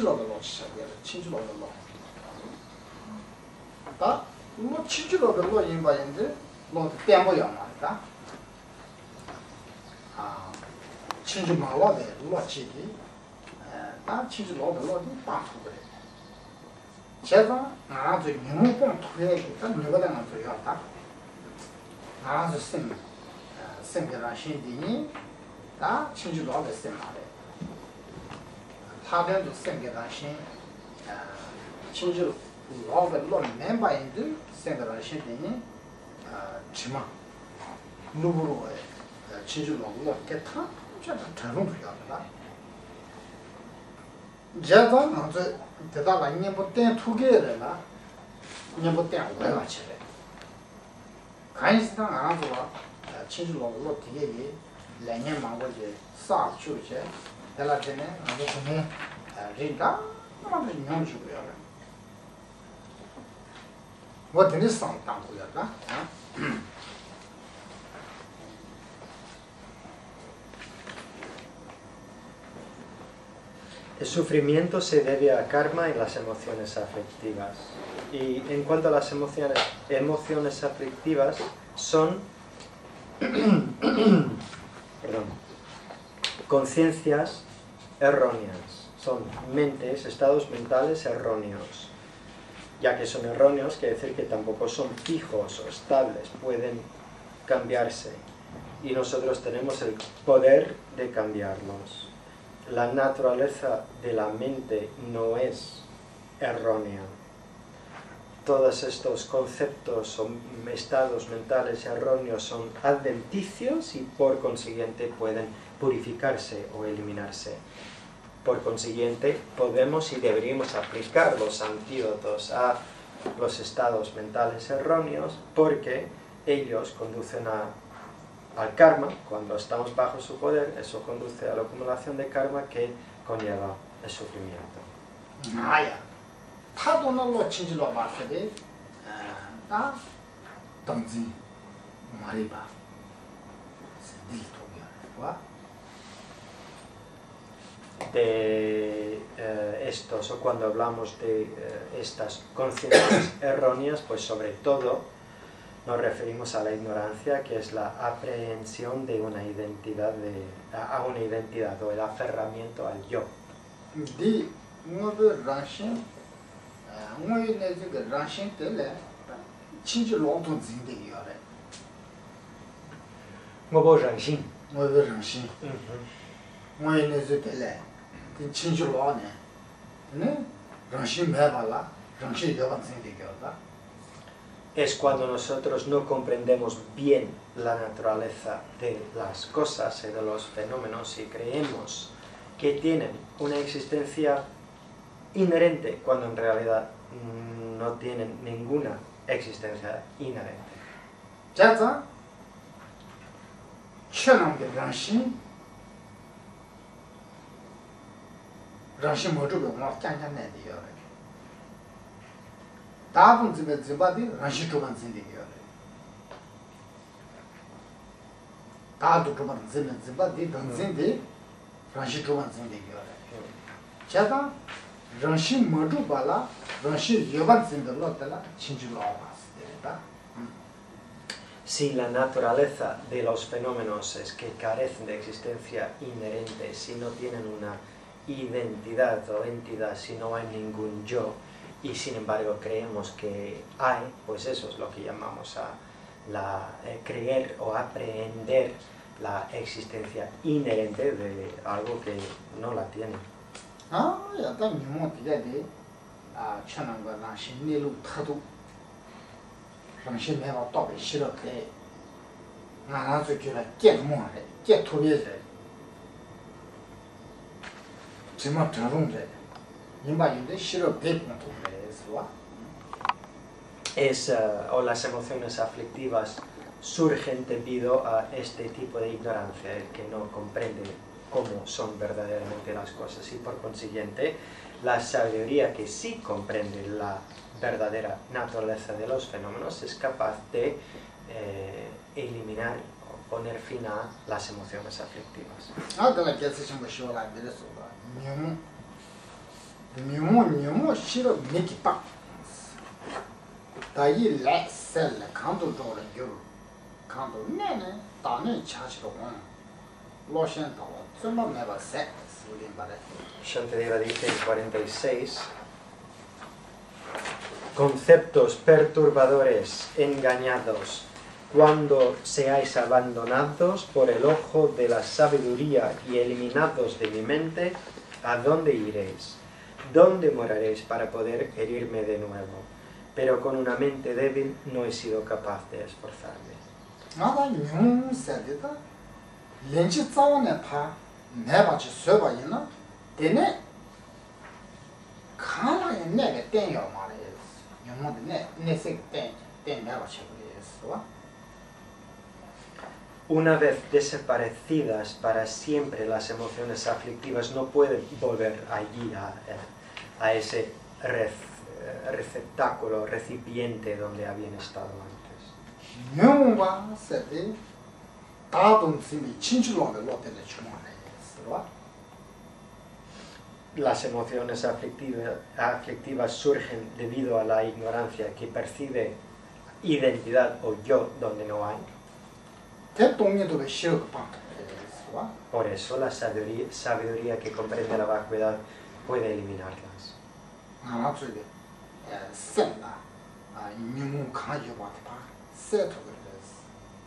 친지로도 시작해요. 친지로도. 다 뭐 친지로도 인바인데 뭐 때문이야 말이다. 아 친지 말아대 로치기 다 친지로도 딱 그래. 제가 아주 영웅봉 토해기 딱 누구나 줘야다. 아주 생겨라 신디니 다 친지로도 생말해. 타변도 생겨라 신 친지로 로가 멤버인데 생겨라 신디니 지마 누구로 친지로 로켓타 진짜 잘못 해야다. 제가 아주 대다가 년부터 투게래라 년부터 오래 맞지래 간이스당 알아서 친구로 되게 내년 망고지 싹 주제 달라지네 아주 그네 린다 아주 용 주고요 뭐 되는 상담 고야다 El sufrimiento se debe a karma y las emociones aflictivas. Y en cuanto a las emociones aflictivas, son conciencias erróneas, son mentes, estados mentales erróneos. Ya que son erróneos, quiere decir que tampoco son fijos o estables, pueden cambiarse. Y nosotros tenemos el poder de cambiarlos. La naturaleza de la mente no es errónea. Todos estos conceptos o estados mentales erróneos son adventicios y por consiguiente pueden purificarse o eliminarse. Por consiguiente, podemos y deberíamos aplicar los antídotos a los estados mentales erróneos porque ellos conducen al karma. Cuando estamos bajo su poder, eso conduce a la acumulación de karma que conlleva el sufrimiento. 아야 타도는 친지로 봤을 다 동지 말이봐 와 De estos, o cuando hablamos de estas conciencias erróneas, pues sobre todo nos referimos a la ignorancia, que es la aprehensión de una identidad, a una identidad o el aferramiento al yo. 디 뭐그 란신 뭐의 그 란신 때문에 친지로 동진되기요래 뭐뭐 랑신. 뭐그 란신 뭐의 그 때문에 친지로 안에 네 란신 매발라 란신 대반생되기요다. Es cuando nosotros no comprendemos bien la naturaleza de las cosas y de los fenómenos y creemos que tienen una existencia inherente cuando en realidad no tienen ninguna existencia inherente. 자자 천왕의 랑신 모두가 뭐 짠짠내디요. 다분 집에 집바디 랑신 조만 생기요. 다도 조만 집에 집바디 동생데 랑신 조만 생기요. 자자 랑신 모두 발라 랑신 여반 생들로 달라 친구로 왔다. Si la naturaleza de los fenómenos es que carecen de existencia inherente, si no tienen una identidad o entidad, si no hay ningún yo, y sin embargo creemos que hay, pues eso es lo que llamamos a creer o aprehender la existencia inherente de algo que no la tiene. ya también me pide 천왕과 랑신 내로 타도 랑신 내가 또 싫어해. 나나서 그래 깨모래 깨토리래. 정말 저런데 인바인데 싫어 배punto 그래서 o las emociones aflictivas surgen debido a este tipo de ignorancia, el que no comprende cómo son verdaderamente las cosas, y por consiguiente la sabiduría que sí comprende la verdadera naturaleza de los fenómenos es capaz de eliminar o poner fin a las emociones aflictivas. Nyomo shiro miki pa. Dayi la sel kanto jora yu. Kanto nene tane chachiro won. Lo shen tawa tsuma meba se sudin bare. Shantideva dice en 46, conceptos perturbadores, engañados, cuando seáis abandonados por el ojo de la sabiduría y eliminados de mi mente, ¿a dónde iréis? ¿Dónde moraréis para poder herirme de nuevo? Pero con una mente débil no he sido capaz de esforzarme. Nada nyung sedita lenchi tsawane pa neba chi soba yina dene kana nebe ten yo ma le nyung de ne se ten neba chi le Una vez desaparecidas para siempre las emociones aflictivas, no pueden volver allí a ese receptáculo, recipiente donde habían estado antes. nyungwa sedi dadun simi chinchulong de lote le chuma le Las emociones aflictivas surgen debido a la ignorancia que percibe identidad o yo donde no hay. Por eso la sabiduría que comprende la vacuidad puede eliminarlas.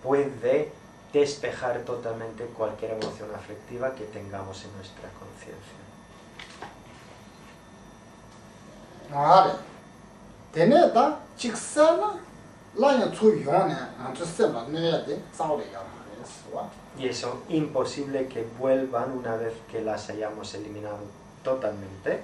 Puede despejar totalmente cualquier emoción aflictiva que tengamos en nuestra conciencia. Y eso imposible que vuelvan una vez que las hayamos eliminado totalmente.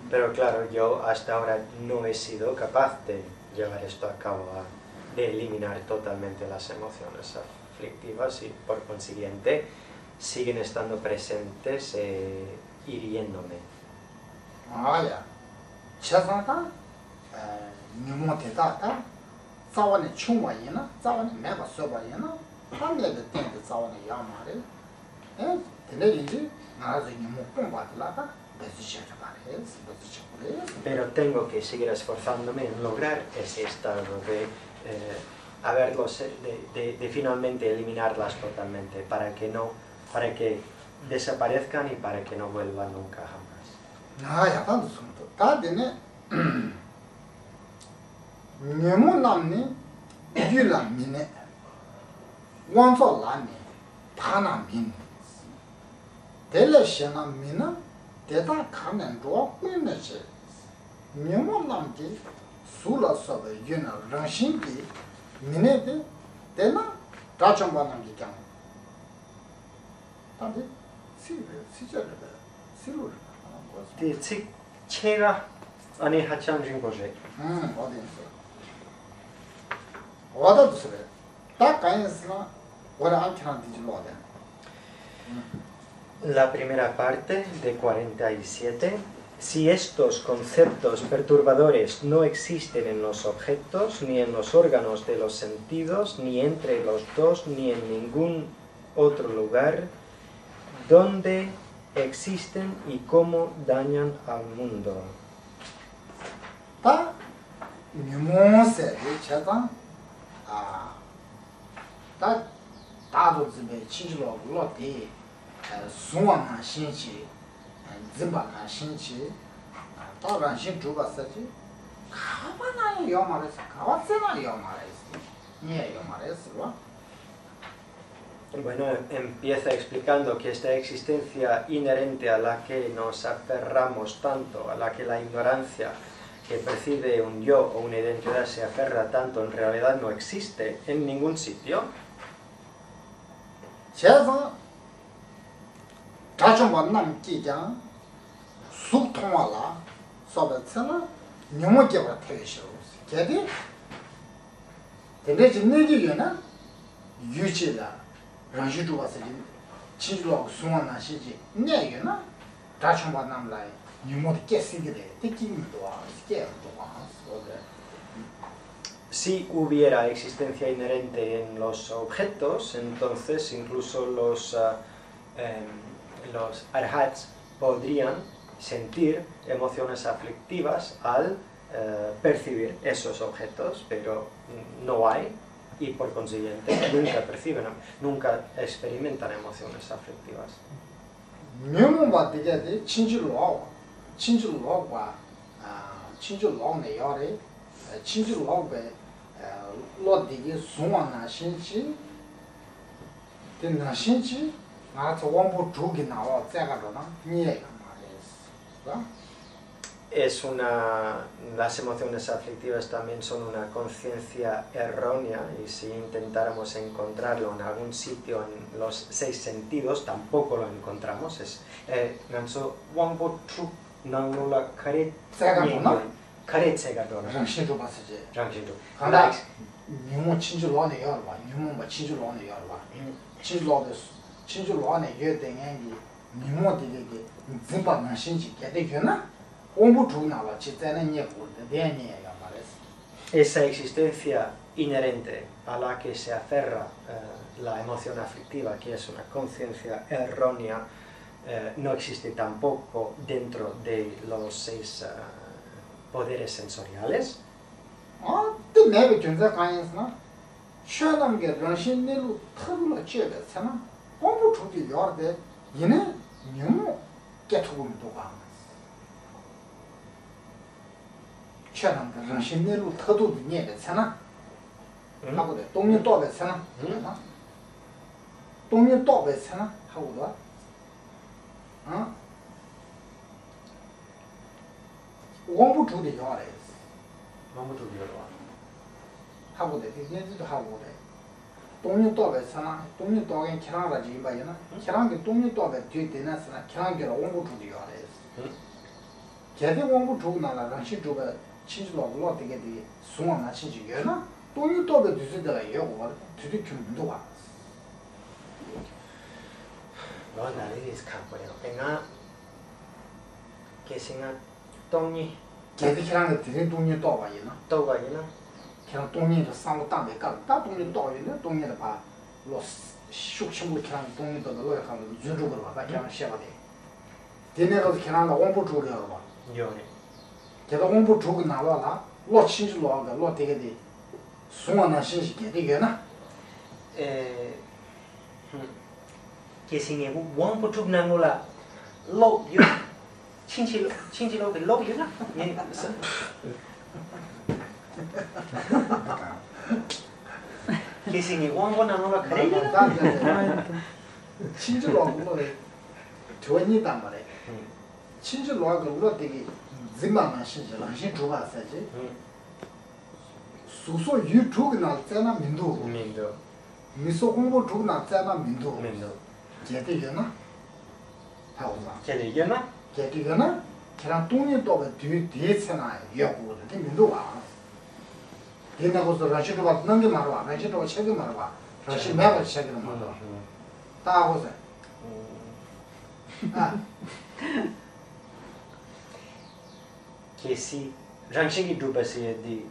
Pero claro, yo hasta ahora no he sido capaz de llevar esto a cabo, de eliminar totalmente las emociones aflictivas y por consiguiente siguen estando presentes hiriéndome. Pero tengo que seguir esforzándome en lograr ese estado de finalmente eliminarlas totalmente para que desaparezcan y para que no vuelvan nunca jamás. Deta kanen zhuwa hui che nyemo namji sula sobe yuna rangshin ki mine de dena dachamba namji kyang tante si chakada silu Di tsik chega ani hachang rinpoche. wada dusre ta kayen sina wada ankiran diji loda. La primera parte de 47. Si estos conceptos perturbadores no existen en los objetos, ni en los órganos de los sentidos, ni entre los dos, ni en ningún otro lugar, ¿dónde existen y cómo dañan al mundo? Ta nyumose de chata ta dado zimbe chinchilo lote suwa na shinchi zimba na shinchi ta ran shin juba sachi kawa na yomares kawa sena yomares nie yomares wa. Bueno, empieza explicando que esta existencia inherente a la que nos aferramos tanto, a la que la ignorancia que percibe un yo o una identidad se aferra tanto, en realidad no existe en ningún sitio. Cheza tachomba nam kijang suk thongwa la sobe tsena nyumo jeba teisho kedi tende jinne ji yuna yuchi la ranshi zhuwa se 친구하고 수원나 시지 내게나 다쳐봐 남라에 유모도 깨시기래 되기도 와 깨도 와 Si hubiera existencia inherente en los objetos, entonces incluso los arhats podrían sentir emociones aflictivas al percibir esos objetos, pero no hay y por consiguiente nunca perciben, nunca experimentan emociones aflictivas. 명문바 되게 친구로 와 친구로 내야래 친구로 배 로디게 수원나 신치 된나 신치 나서 원부 주기 나와 자가로나 니에가 Las emociones aflictivas también son una conciencia errónea y si intentáramos encontrarlo en algún sitio en los 6 sentidos tampoco lo encontramos. Ganso wangbo tru nangula kare tsegadona. 랑신도 봤지. Rangshindu. 하나 니모 친구로 안에 열봐. 니모가 친구로 안에 열봐. 친구로 안에 여den이 니모 되게 진짜나 신지 되게나 공부 중나와 진짜는 예고 대니야 말했어. Esa existencia inherente a la que se aferra la emoción aflictiva, que es una conciencia errónea, no existe tampoco dentro de los 6 poderes sensoriales. 또 내가 전자 가능했나? 샤남게 랑신내로 터블로 쥐었잖아. 공부 중이 열대 얘네 너무 깨트고도 가. 샤남게 랑신내로 터도 내잖아. 하고 돼. 동료 또배잖아. 동료 또배잖아. 하고 돼. 공부 중이 열대. 하고 돼. 얘네도 하고 돼. 동료 또배잖아. 동료 또게 키랑라지 이봐야나. 키랑게 동료 또배 뒤에 되나스나 키랑게로 공부 중이 열대. 걔네 공부 중 나라 랑신 주가 친구로 되게 돼. 수원나 친구여나. 동료 또배 뒤에다가 여고 뒤에 좀 와. No, nadie es campo, venga que singa 동이 걔네 키랑게 뒤에 동료 또봐야나. 또가이나 그냥 동네도 상고 땅에 가. 다 동네 또이네. 동네도 봐. 로 숙심을 그냥 동네도 넣어 가면 준주거로 봐. 그냥 시작하대. 얘네가 그냥 공부 주려 봐. 요네. 걔도 공부 주고 나와라. 로 친구로 하고 로 되게 돼. 수원나 신시게 되게나. Que singa wangpo tuk nangula lo yo 친지로 그 lo yo na. Que singa wangpo nangula kare. 친구로 하고 좋으니단 말이야. 친구로 하고 로 되게 진만만 신지라 신 주가 사지. 수소 유튜브 나잖아 민도. 미소 공부 주고 나잖아 민도. 제대로나? 하고서. 제대로나? 제대로나? 걔랑 동네 또가 뒤에서나 여고 그 민도 와. 얘나고서 라시도 받는 게 말아. 라시도 책이 말아. 라시 매가 책이 말아. 다 하고서. Que si Rangshingi Drupa se di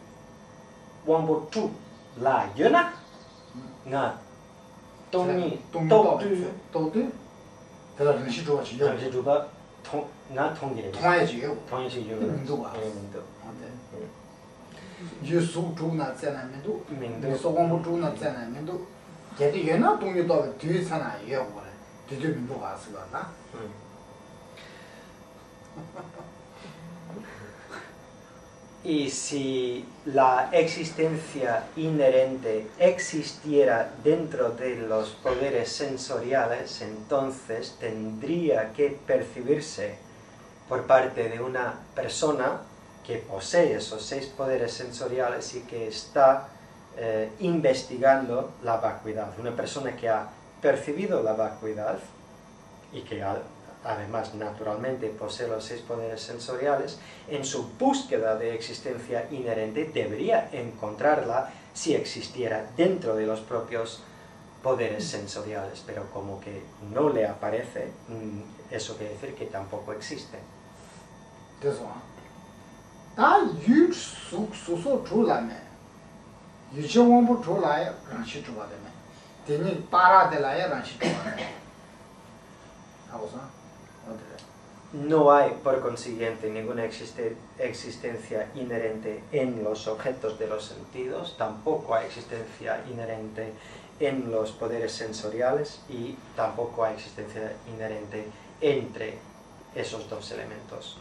wangbo tu la yona nga 동이 또도 그래서 랑시 좋아지. 랑시 주바 나 통기래. 통해지요. 통해지요. 민도가. 민도. 유수 주나 잖아면도 민도. 소공부 주나 잖아면도 걔도 얘나 동료도 뒤에서나 여고 그래. 뒤에 민도가 왔으나. Y si la existencia inherente existiera dentro de los poderes sensoriales, entonces tendría que percibirse por parte de una persona que posee esos 6 poderes sensoriales y que está investigando la vacuidad. Una persona que ha percibido la vacuidad y que además naturalmente posee los 6 poderes sensoriales, en su búsqueda de existencia inherente debería encontrarla si existiera dentro de los propios poderes sensoriales, pero como que no le aparece, eso quiere decir que tampoco existe. Eso. Da yu su chu la me. Yu chi wang bu chu la ran shi chu ba de me. De ni para de la ran shi chu ba de. No hay, por consiguiente, ninguna existencia inherente en los objetos de los sentidos, tampoco hay existencia inherente en los poderes sensoriales y tampoco hay existencia inherente entre esos dos elementos.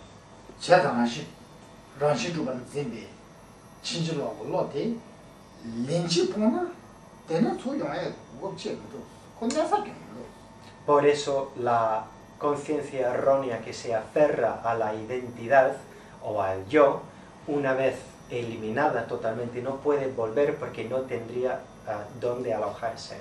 Por eso la conciencia errónea que se aferra a la identidad o al yo, una vez eliminada totalmente, no puede volver porque no tendría dónde alojarse.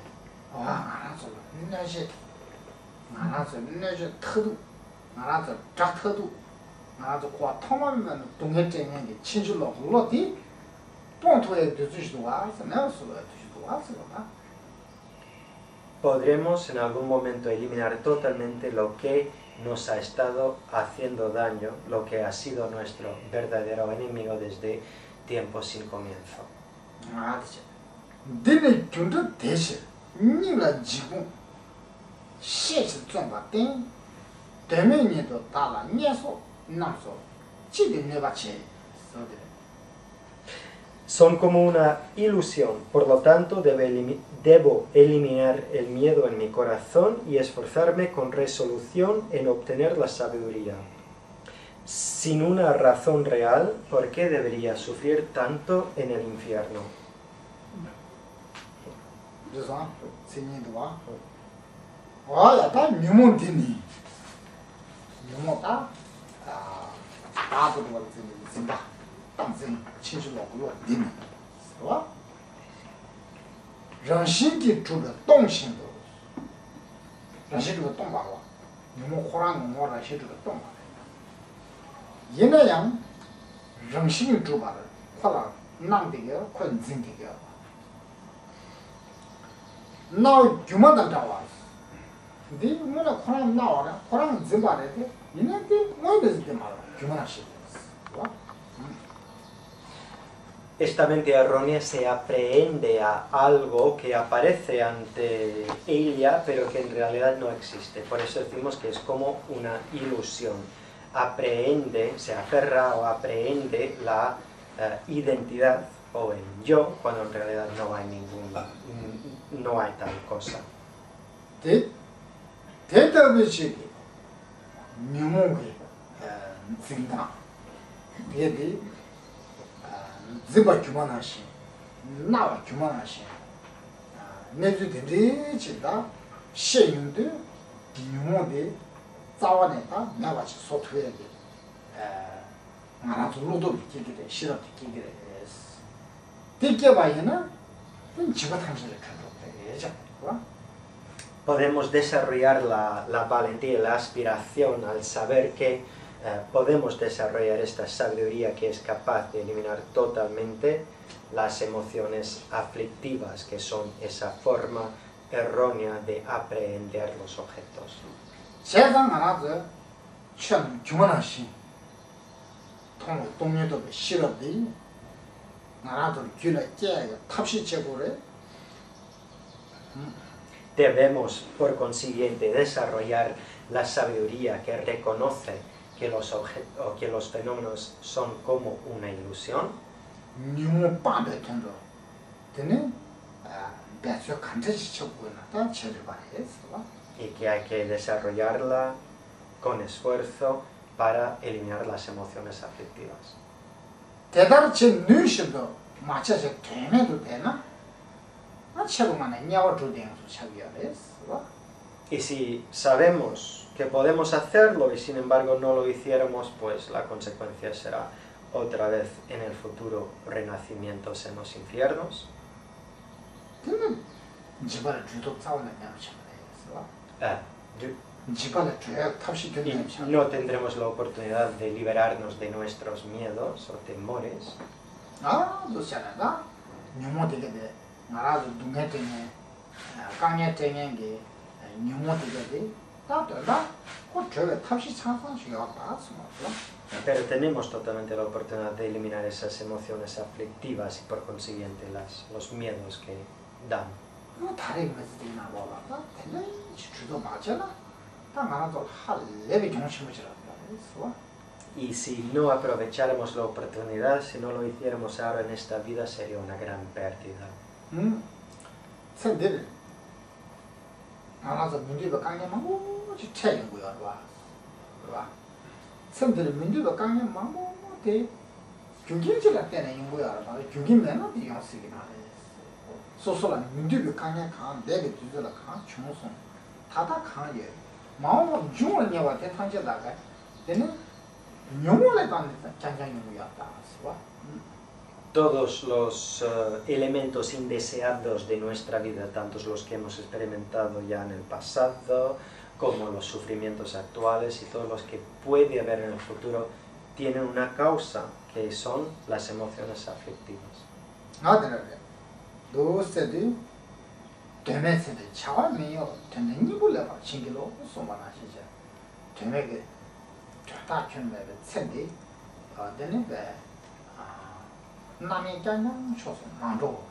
Podremos en algún momento eliminar totalmente lo que nos ha estado haciendo daño, lo que ha sido nuestro verdadero enemigo desde tiempos sin comienzo. Son como una ilusión, por lo tanto debo eliminar el miedo en mi corazón y esforzarme con resolución en obtener la sabiduría. Sin una razón real, ¿por qué debería sufrir tanto en el infierno? Esta mente errónea se aprehende a algo que aparece ante ella, pero que en realidad no existe. Por eso decimos que es como una ilusión. Aprehende, se aferra o aprehende la identidad o el yo, cuando en realidad no hay tal cosa. Ziba Kumanashi, Nawa Kumanashi, Nezu de Chida, Sheyundu, Yumode, Zawaneta, Navachi Software, Maratu Ludo, Kigre, Shira Kigre, Tikibayana, Chibatanjale Kado. Podemos desarrollar la valentía y la aspiración al saber que podemos desarrollar esta sabiduría que es capaz de eliminar totalmente las emociones aflictivas, que son esa forma errónea de aprehender los objetos. Debemos, por consiguiente, desarrollar la sabiduría que reconoce que los fenómenos son como una ilusión. Y que hay que desarrollarla con esfuerzo para eliminar las emociones aflictivas. Y si sabemos que podemos hacerlo y sin embargo no lo hiciéramos, pues la consecuencia será otra vez en el futuro renacimientos en los infiernos. Y no tendremos la oportunidad de liberarnos de nuestros miedos o temores. 강년 대년기 뉴모티게 다다 고쳐가 탑시 창상시가 왔다. Pero tenemos totalmente la oportunidad de eliminar esas emociones aflictivas y por consiguiente los miedos que dan. 뭐 다른 것들이나 뭐가 근데 주도 맞잖아. 딱 하나도 할 레벨 정신을 지라고. Y si no aprovecháramos la oportunidad, si no lo hiciéramos ahora en esta vida, sería una gran pérdida. 선들 알아서 문제가 강력하고 주체인 거야, 봐. 선들 문제가 강력하고 대 중견질 때는 거야, 봐. 중견면은 이용 쓰기 말해. 소소한 문제가 강력한 내게 주더라 강 중성. 다다 강해. 마음은 중을 내와 대탄제다가 되는 영혼에 관한 장장용이었다. 봐. Todos los elementos indeseados de nuestra vida, tanto los que hemos experimentado ya en el pasado, como los sufrimientos actuales y todos los que puede haber en el futuro, tienen una causa, que son las emociones aflictivas. 남의 장난 쇼소 만도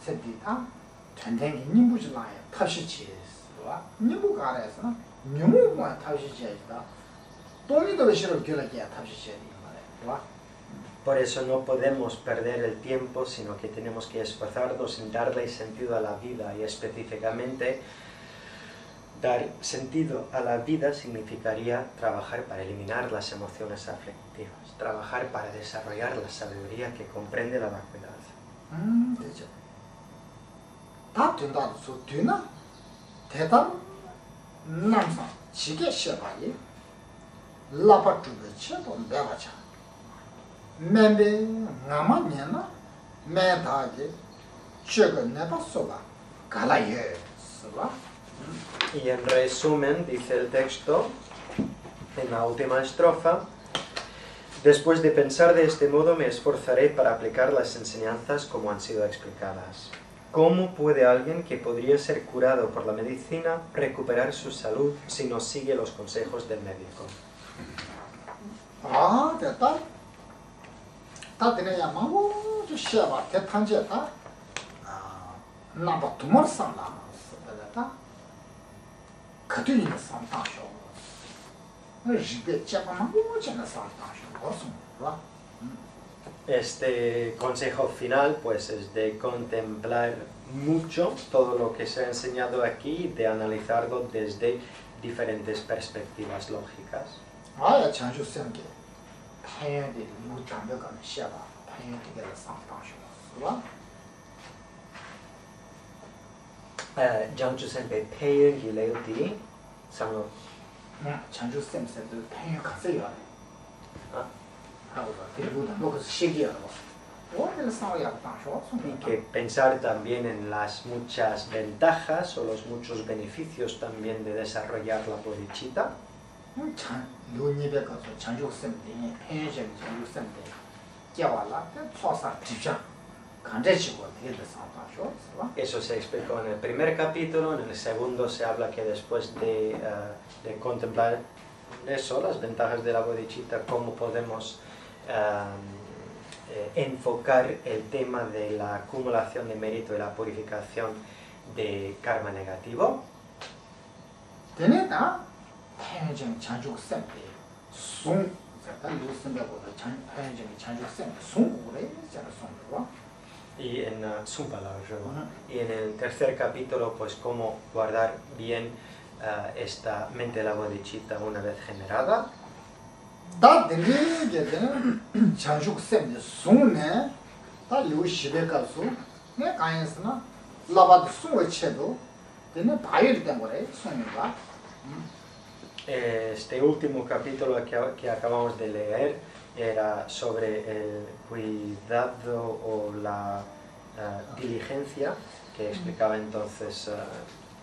세디다 전쟁이 님부지라야 탑시치스와 님부가 알아서 님부가 탑시치다 돈이도 싫어 결례야 탑시치야 말이야. Por eso no podemos perder el tiempo, sino que tenemos que esforzarnos en darle sentido a la vida, y específicamente dar sentido a la vida significaría trabajar para eliminar las emociones aflictivas, trabajar para desarrollar la sabiduría que comprende la vacuidad. 되죠. 다 된다도 소 되나? 대단 남상 지게 시바이 라바주베 쳐도 내가 차. 맨데 나만이나 매다게 저거 내가 쏘가 갈아요. 쓰바. Y en resumen, dice el texto, en la última estrofa, después de pensar de este modo me esforzaré para aplicar las enseñanzas como han sido explicadas. ¿Cómo puede alguien que podría ser curado por la medicina recuperar su salud si no sigue los consejos del médico? 됐다. 다 되네야 마고 저 시야바 대탄제다. 나도 두말 상나. 됐다. 그들이 상당쇼. Este consejo final pues es de contemplar mucho todo lo que se ha enseñado aquí, de analizarlo desde diferentes perspectivas lógicas. Jiangsu Senpai Peiyon Gileo Di Sanglo. Y que pensar también en las muchas ventajas o los muchos beneficios también de desarrollar la bodhicitta. Eso se explicó en el primer capítulo. En el segundo se habla que después de contemplar eso, las ventajas de la bodhicitta, cómo podemos enfocar el tema de la acumulación de mérito y la purificación de karma negativo. Y en y en el tercer capítulo, pues cómo guardar bien esta mente de la bodhicitta una vez generada. Este último capítulo que acabamos de leer era sobre el cuidado o la diligencia, que explicaba entonces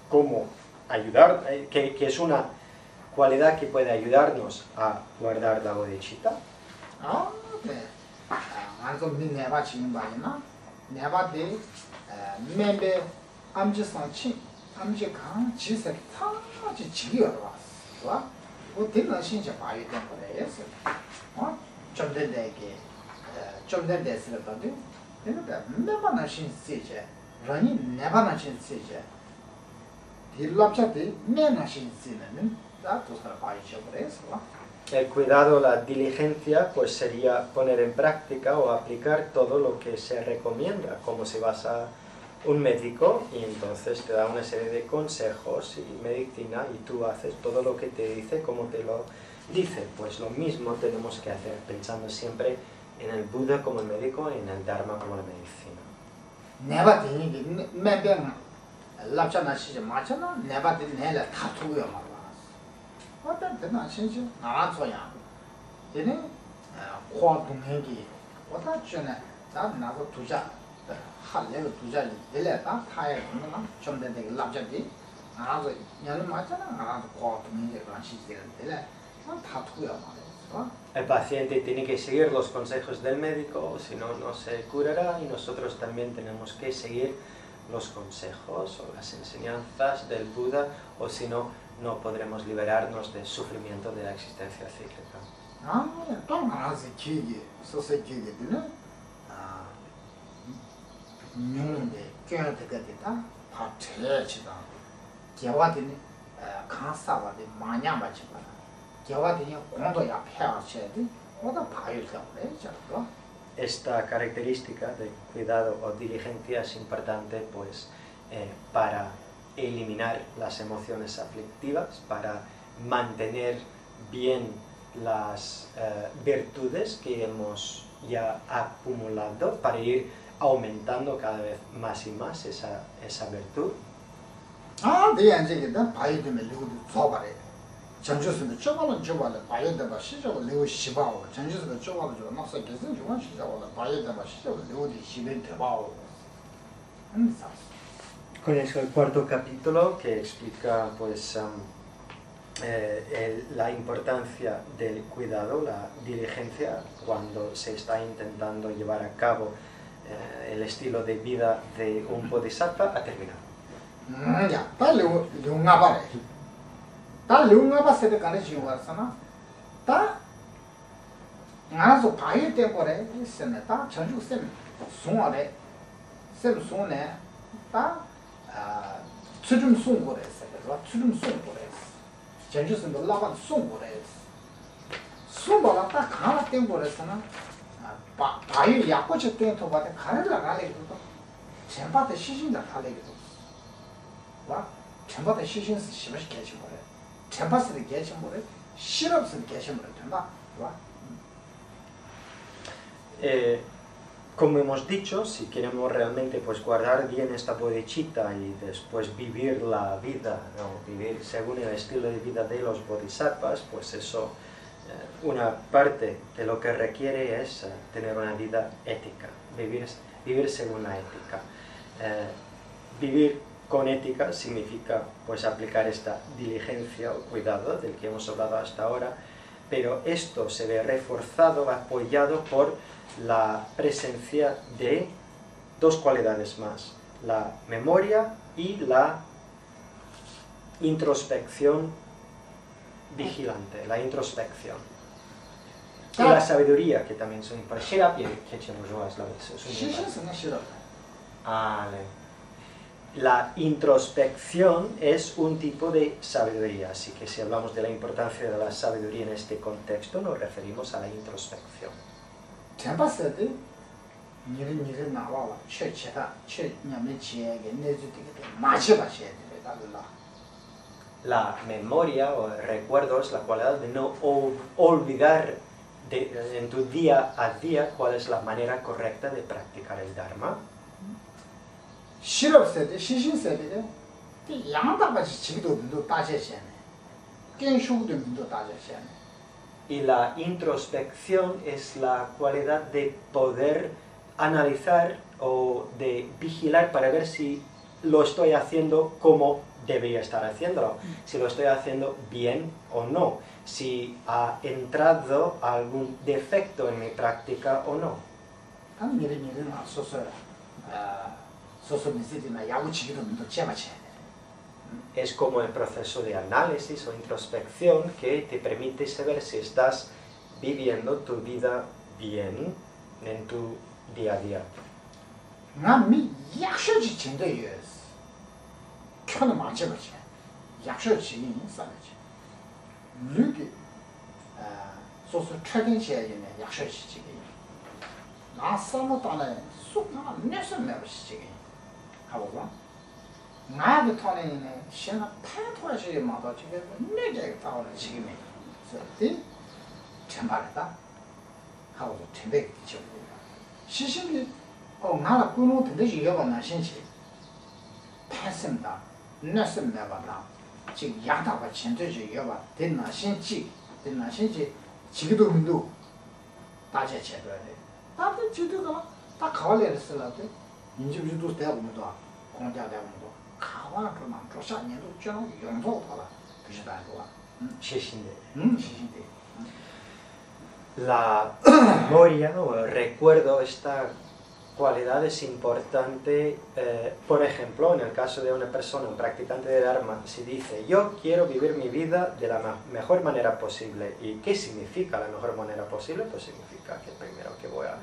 cómo ayudar, que es una cualidad que puede ayudarnos a guardar la bodhicitta. 암지상치 암지강 지세 타지 지기가 왔어. 뭐 되는 신체 봐야 되는 거래서. 좀 된다게 좀 된다스를 봐도 근데 매번 신세제 라니 내번 신세제 딜랍자데 매나 신세는 다 도스라 봐야죠 그래서. El cuidado, la diligencia, pues sería poner en práctica o aplicar todo lo que se recomienda, como si vas a un médico y entonces te da una serie de consejos y medicina y tú haces todo lo que te dice como te lo dice. Pues lo mismo tenemos que hacer, pensando siempre en el Buda como el médico y en el Dharma como la medicina. 내가 되니 매병 랍자나 시제 맞잖아. 내가 되니 내가 다 두고요 말아. 어떤 때는 신지 나서야. 되네. 과동행기 어떤 전에 나 나서 두자. 할래가 두자리 될래다 타야 되는가? 좀 되게 랍자디. 나서 얘는 맞잖아. 나서 과동행기 그런 시제가 될래. 다 두고요 말아. El paciente tiene que seguir los consejos del médico, si no, no se curará, y nosotros también tenemos que seguir los consejos o las enseñanzas del Buda, o si no, no podremos liberarnos del sufrimiento de la existencia cíclica. Esta característica de cuidado o diligencia es importante pues, para eliminar las emociones aflictivas, para mantener bien las virtudes que hemos ya acumulado, para ir aumentando cada vez más y más esa virtud. 전주스는 쪼발은 바이오다바 시저고 레오 시바오 전주스는 쪼발은 저 나서 계속 좋은 시저고 바이오다바 시저고 레오디 시벤 대바오 Con eso el cuarto capítulo que explica pues la importancia del cuidado, la diligencia cuando se está intentando llevar a cabo el estilo de vida de un bodhisattva ha terminado. Ya, dale un abare. 다 룡아바 세대 가르치고 왔잖아. 다 나서 바이 때 거래. 있으네. 다 전주 쌤 송아래. 쌤 송네. 다 추좀 송 거래서. 그래서 추좀 송 거래서. 전주 쌤도 라반 송 거래서. 송바가 딱 가나 때 거래서나. 바이 약고쳐 때 도바데 가르라 가래도. 전바데 시신자 달래기도. 와. 전바데 시신스 시바시 개치 거래. Como hemos dicho, si queremos realmente pues, guardar bien esta bodhicitta y después vivir la vida, ¿no? Vivir según el estilo de vida de los bodhisattvas, pues eso, una parte de lo que requiere es tener una vida ética, vivir según la ética. Vivir con ética significa pues aplicar esta diligencia o cuidado del que hemos hablado hasta ahora, pero esto se ve reforzado, apoyado por la presencia de dos cualidades más, la memoria y la introspección vigilante, la introspección. Y la sabiduría, que también son importantes. La introspección es un tipo de sabiduría, así que si hablamos de la importancia de la sabiduría en este contexto, nos referimos a la introspección. La memoria o el recuerdo es la cualidad de no olvidar en tu día a día cuál es la manera correcta de practicar el Dharma. Y la introspección es la cualidad de poder analizar o de vigilar para ver si lo estoy haciendo como debería estar haciéndolo, si lo estoy haciendo bien o no, si ha entrado algún defecto en mi práctica o no. Es como el proceso de análisis o introspección que te permite saber si estás viviendo tu vida bien en tu día a día. La memoria o el recuerdo, esta cualidad es importante, por ejemplo, en el caso de una persona, un practicante de Dharma, si dice, yo quiero vivir mi vida de la mejor manera posible. ¿Y qué significa la mejor manera posible? Pues significa que primero que voy a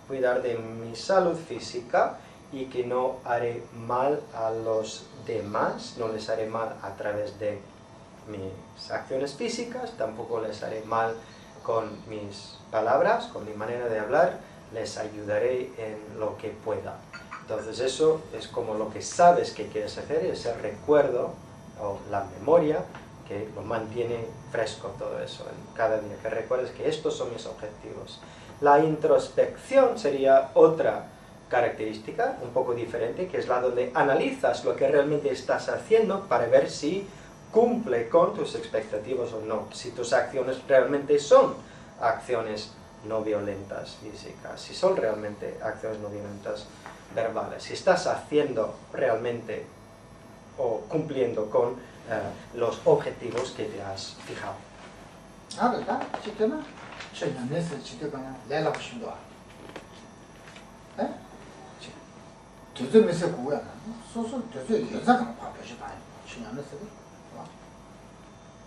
cuidar de mi salud física y que no haré mal a los demás, no les haré mal a través de mis acciones físicas, tampoco les haré mal con mis palabras, con mi manera de hablar, les ayudaré en lo que pueda. Entonces eso es como lo que sabes que quieres hacer, ese recuerdo o la memoria que lo mantiene fresco todo eso, en cada día que recuerdes que estos son mis objetivos. La introspección sería otra característica un poco diferente, que es la donde analizas lo que realmente estás haciendo para ver si cumple con tus expectativas o no, si tus acciones realmente son acciones no violentas físicas, si son realmente acciones no violentas verbales, si estás haciendo realmente o cumpliendo con los objetivos que te has fijado.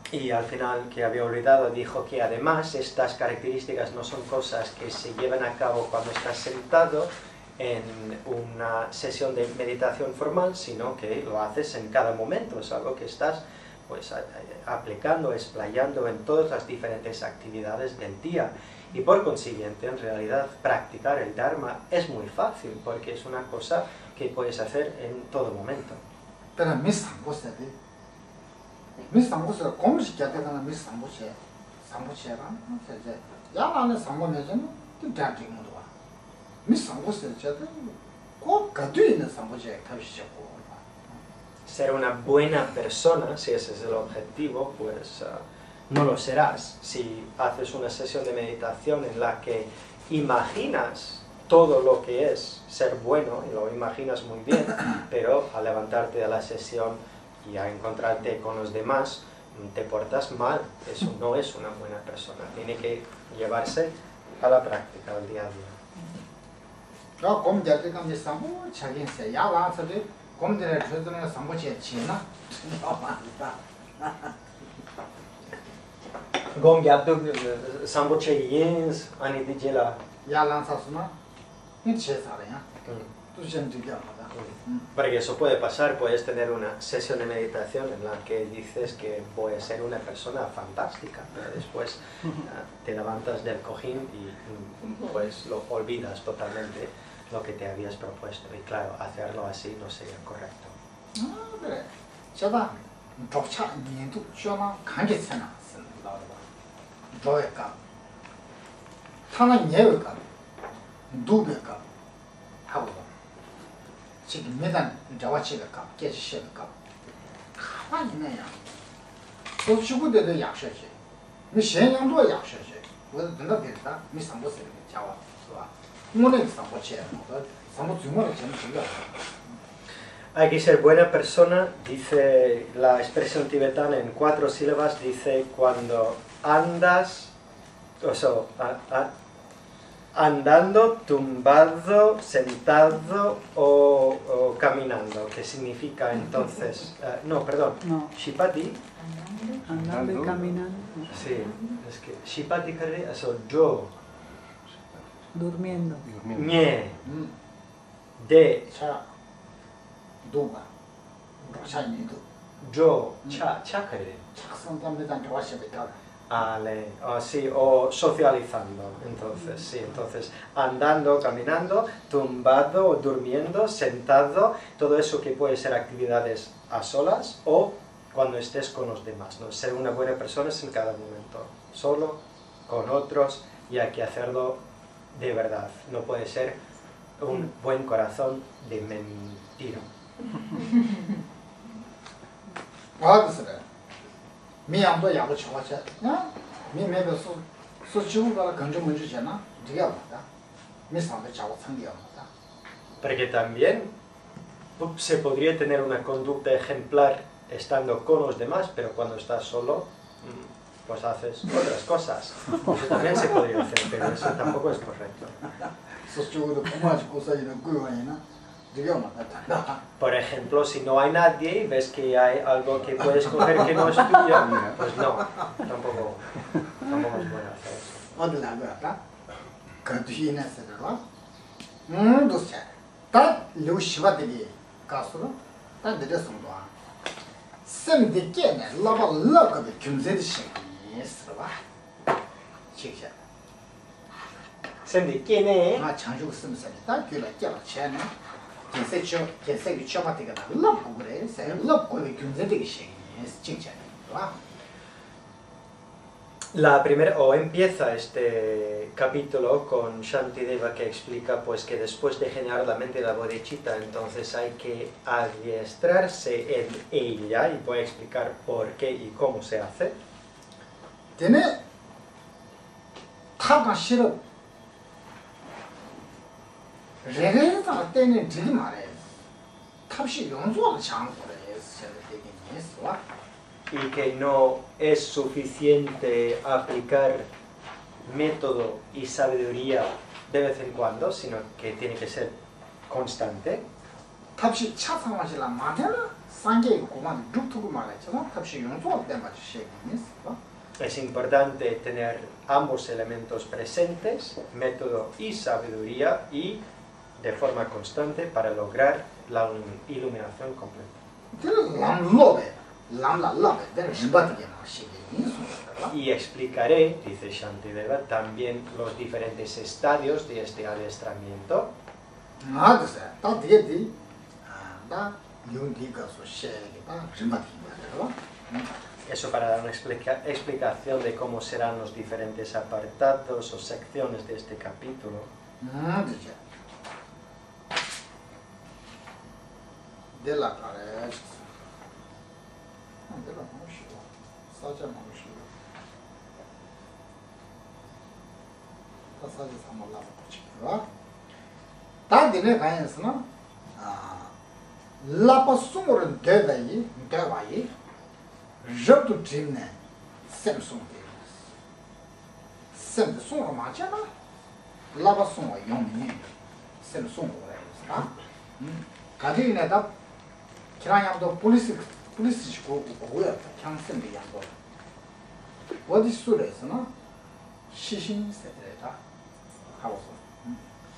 Y al final, que había olvidado, dijo que además estas características no son cosas que se llevan a cabo cuando estás sentado en una sesión de meditación formal, sino que lo haces en cada momento, es algo que estás pues aplicando, explayando en todas las diferentes actividades del día. Y por consiguiente, en realidad, practicar el Dharma es muy fácil, porque es una cosa que puedes hacer en todo momento. Pero ser una buena persona, si ese es el objetivo, pues no lo serás. Si haces una sesión de meditación en la que imaginas todo lo que es ser bueno, y lo imaginas muy bien, pero al levantarte de la sesión y a encontrarte con los demás, te portas mal, eso no es una buena persona. Tiene que llevarse a la práctica, al día a día. Gom gyabduk samboche yins ani dijela. Porque eso puede pasar, puedes tener una sesión de meditación en la que dices que voy a ser una persona fantástica, pero después te levantas del cojín y pues lo olvidas totalmente lo que te habías propuesto, y claro, hacerlo así no sería correcto. Hay que ser buena persona, dice la expresión tibetana en 4 sílabas, dice cuando andas, o sea, andando, tumbado, sentado o caminando, que significa entonces... no, perdón, No. Shipati. Andando y caminando. Sí, es que Shipati quiere eso, yo, Durmiendo. ñe, de, 차 누가 차니도 yo, cha quiere. 착성담에다 좋아시겠다. Sí, o socializando, entonces, sí, entonces, andando, caminando, tumbado o durmiendo, sentado, todo eso que puede ser actividades a solas o cuando estés con los demás, ¿no? Ser una buena persona es en cada momento, solo, con otros, y hay que hacerlo de verdad, no puede ser un buen corazón de mentira. 아들스래. 미양도 야고 쳐와서. 야? 미매도 소치고가 건조 문제잖아. 네가 뭐다. 미상도 자고 상기야 뭐다. Porque también se podría tener una conducta ejemplar estando con los demás, pero cuando estás solo, pues haces otras cosas. Eso también se podría hacer, pero eso tampoco es correcto. 소치고도 고마지 고사이는 꾸요하이나. 네가 뭐다. Por ejemplo, si no hay nadie y ves que hay algo que puedes coger que no es tuyo, pues no, tampoco es bueno hacer eso. 어디 나가다? 그 뒤에는 쓰더라. 도스. 딱 루시바들이 가서로 딱 내려서도 와. 샘디께네 라발라거든 균세드 시기 있어봐. 치자. Sandy, ¿quién es? 아 장주 쓰면서 딱 그래 깨라 채네. 계세기 쳐봤다가 럽고 그래. 럽고 균세드 시기 치자. 와. La primera, o empieza este capítulo con Shantideva que explica pues que después de generar la mente de la bodhicitta, entonces hay que adiestrarse en ella, y voy a explicar por qué y cómo se hace. Tiene 타가 싫어. 레레다 때는 되게 말해. 탑시 용서를 장 그래. 세대 되게 했어. Y que no es suficiente aplicar método y sabiduría de vez en cuando, sino que tiene que ser constante. 탑시 차 상황이라 마테나 상계 고만 죽투고 말했잖아. 탑시 용서 때 맞지 시행했어. Es importante tener ambos elementos presentes, método y sabiduría, y de forma constante para lograr la iluminación completa. 그 람로베 람라라베 된 심바티게 마시게 인수다. Y explicaré, dice Shantideva, también los diferentes estadios de este adiestramiento. 아, 그래서 딱 되게디 나 용디가서 시행이다. 심바티게 Eso para dar una explicación de cómo serán los diferentes apartados o secciones de este capítulo. 그죠. 데라 카레. 데라 마시고. 사자 마시고. 사자 삼말라 붙이고. 다들에 가야스나. 라파스모른 데다이, 데바이. 접도 팀네. 샘송데. 샘도 송어 맞잖아. 라파송어 용이. 샘송어라. 가디네다 기라양도 폴리스시고 고고야. 향생비 양도. 어디 술에서나 시신 세대다. 하고서.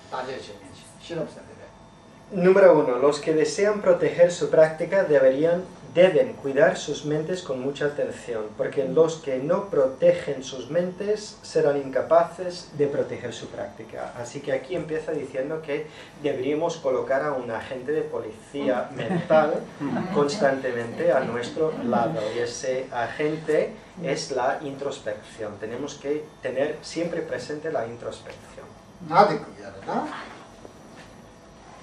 다제 재미지. 실업 세대. Número 1. Los que desean proteger su práctica deben cuidar sus mentes con mucha atención, porque los que no protegen sus mentes serán incapaces de proteger su práctica. Así que aquí empieza diciendo que deberíamos colocar a un agente de policía mental constantemente a nuestro lado, y ese agente es la introspección. Tenemos que tener siempre presente la introspección. 나도 그거다.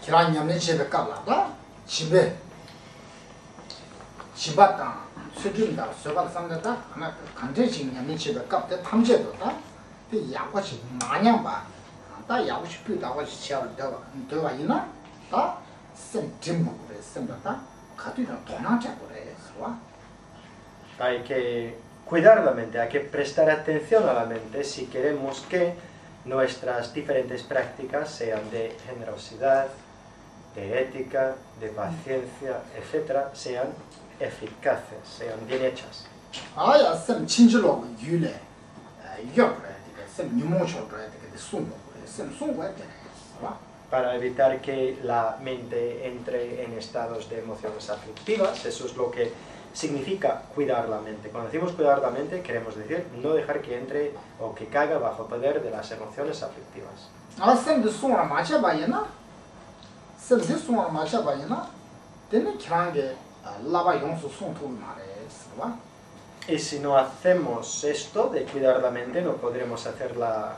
기란냠네 집에 깔라다. 집에 집았다. 수준다. 서발 상대다. 하나 간제징냠네 집에 깝대 탐제도다. 그 야고시 마냥 봐. 다 야고시 피다고 시켜다. 더 이나? 다 센tim부 그래. 센다. 가디나 도나자 그래. 와. Hay que cuidar la mente, hay que prestar atención a la mente si queremos que nuestras diferentes prácticas, sean de generosidad, de ética, de paciencia, etc., sean eficaces, sean bien hechas. 아야 쌤 친절로 유래 옆에 쌤 유모초 그래 그 숨고 쌤 숨고 돼. 봐. Para evitar que la mente entre en estados de emociones aflictivas. Eso es lo que significa cuidar la mente. Cuando decimos cuidar la mente, queremos decir no dejar que entre o que caiga bajo el poder de las emociones aflictivas. 아 쌤도 숨을 맞춰 봐야나. 쌤도 숨을 맞춰 봐야나. 되는 기랑게 라바 용수 숨토 말해. 봐. Y si no hacemos esto de cuidar la mente, no podremos hacer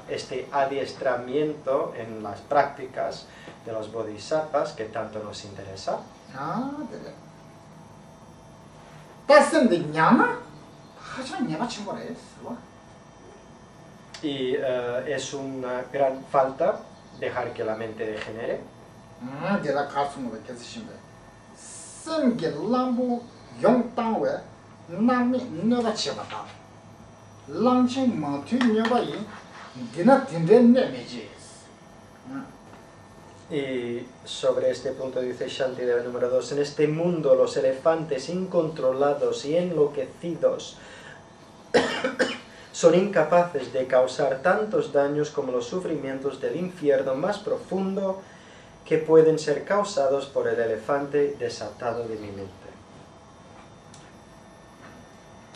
este adiestramiento en las prácticas de los bodhisattvas que tanto nos interesa. 아, 그래. 따스는데 냐마? 하자 냐마 친구래. Y es una gran falta dejar que la mente degenere. 내가 가슴으로 계속 신배. 쌤게 람보 용땅왜 남이 내가 쳐봤다. 랑치 마트 녀바이 디나 딘데 메지. Y sobre este punto dice Shantideva número 2, en este mundo los elefantes incontrolados y enloquecidos son incapaces de causar tantos daños como los sufrimientos del infierno más profundo que pueden ser causados por el elefante desatado de mi mente.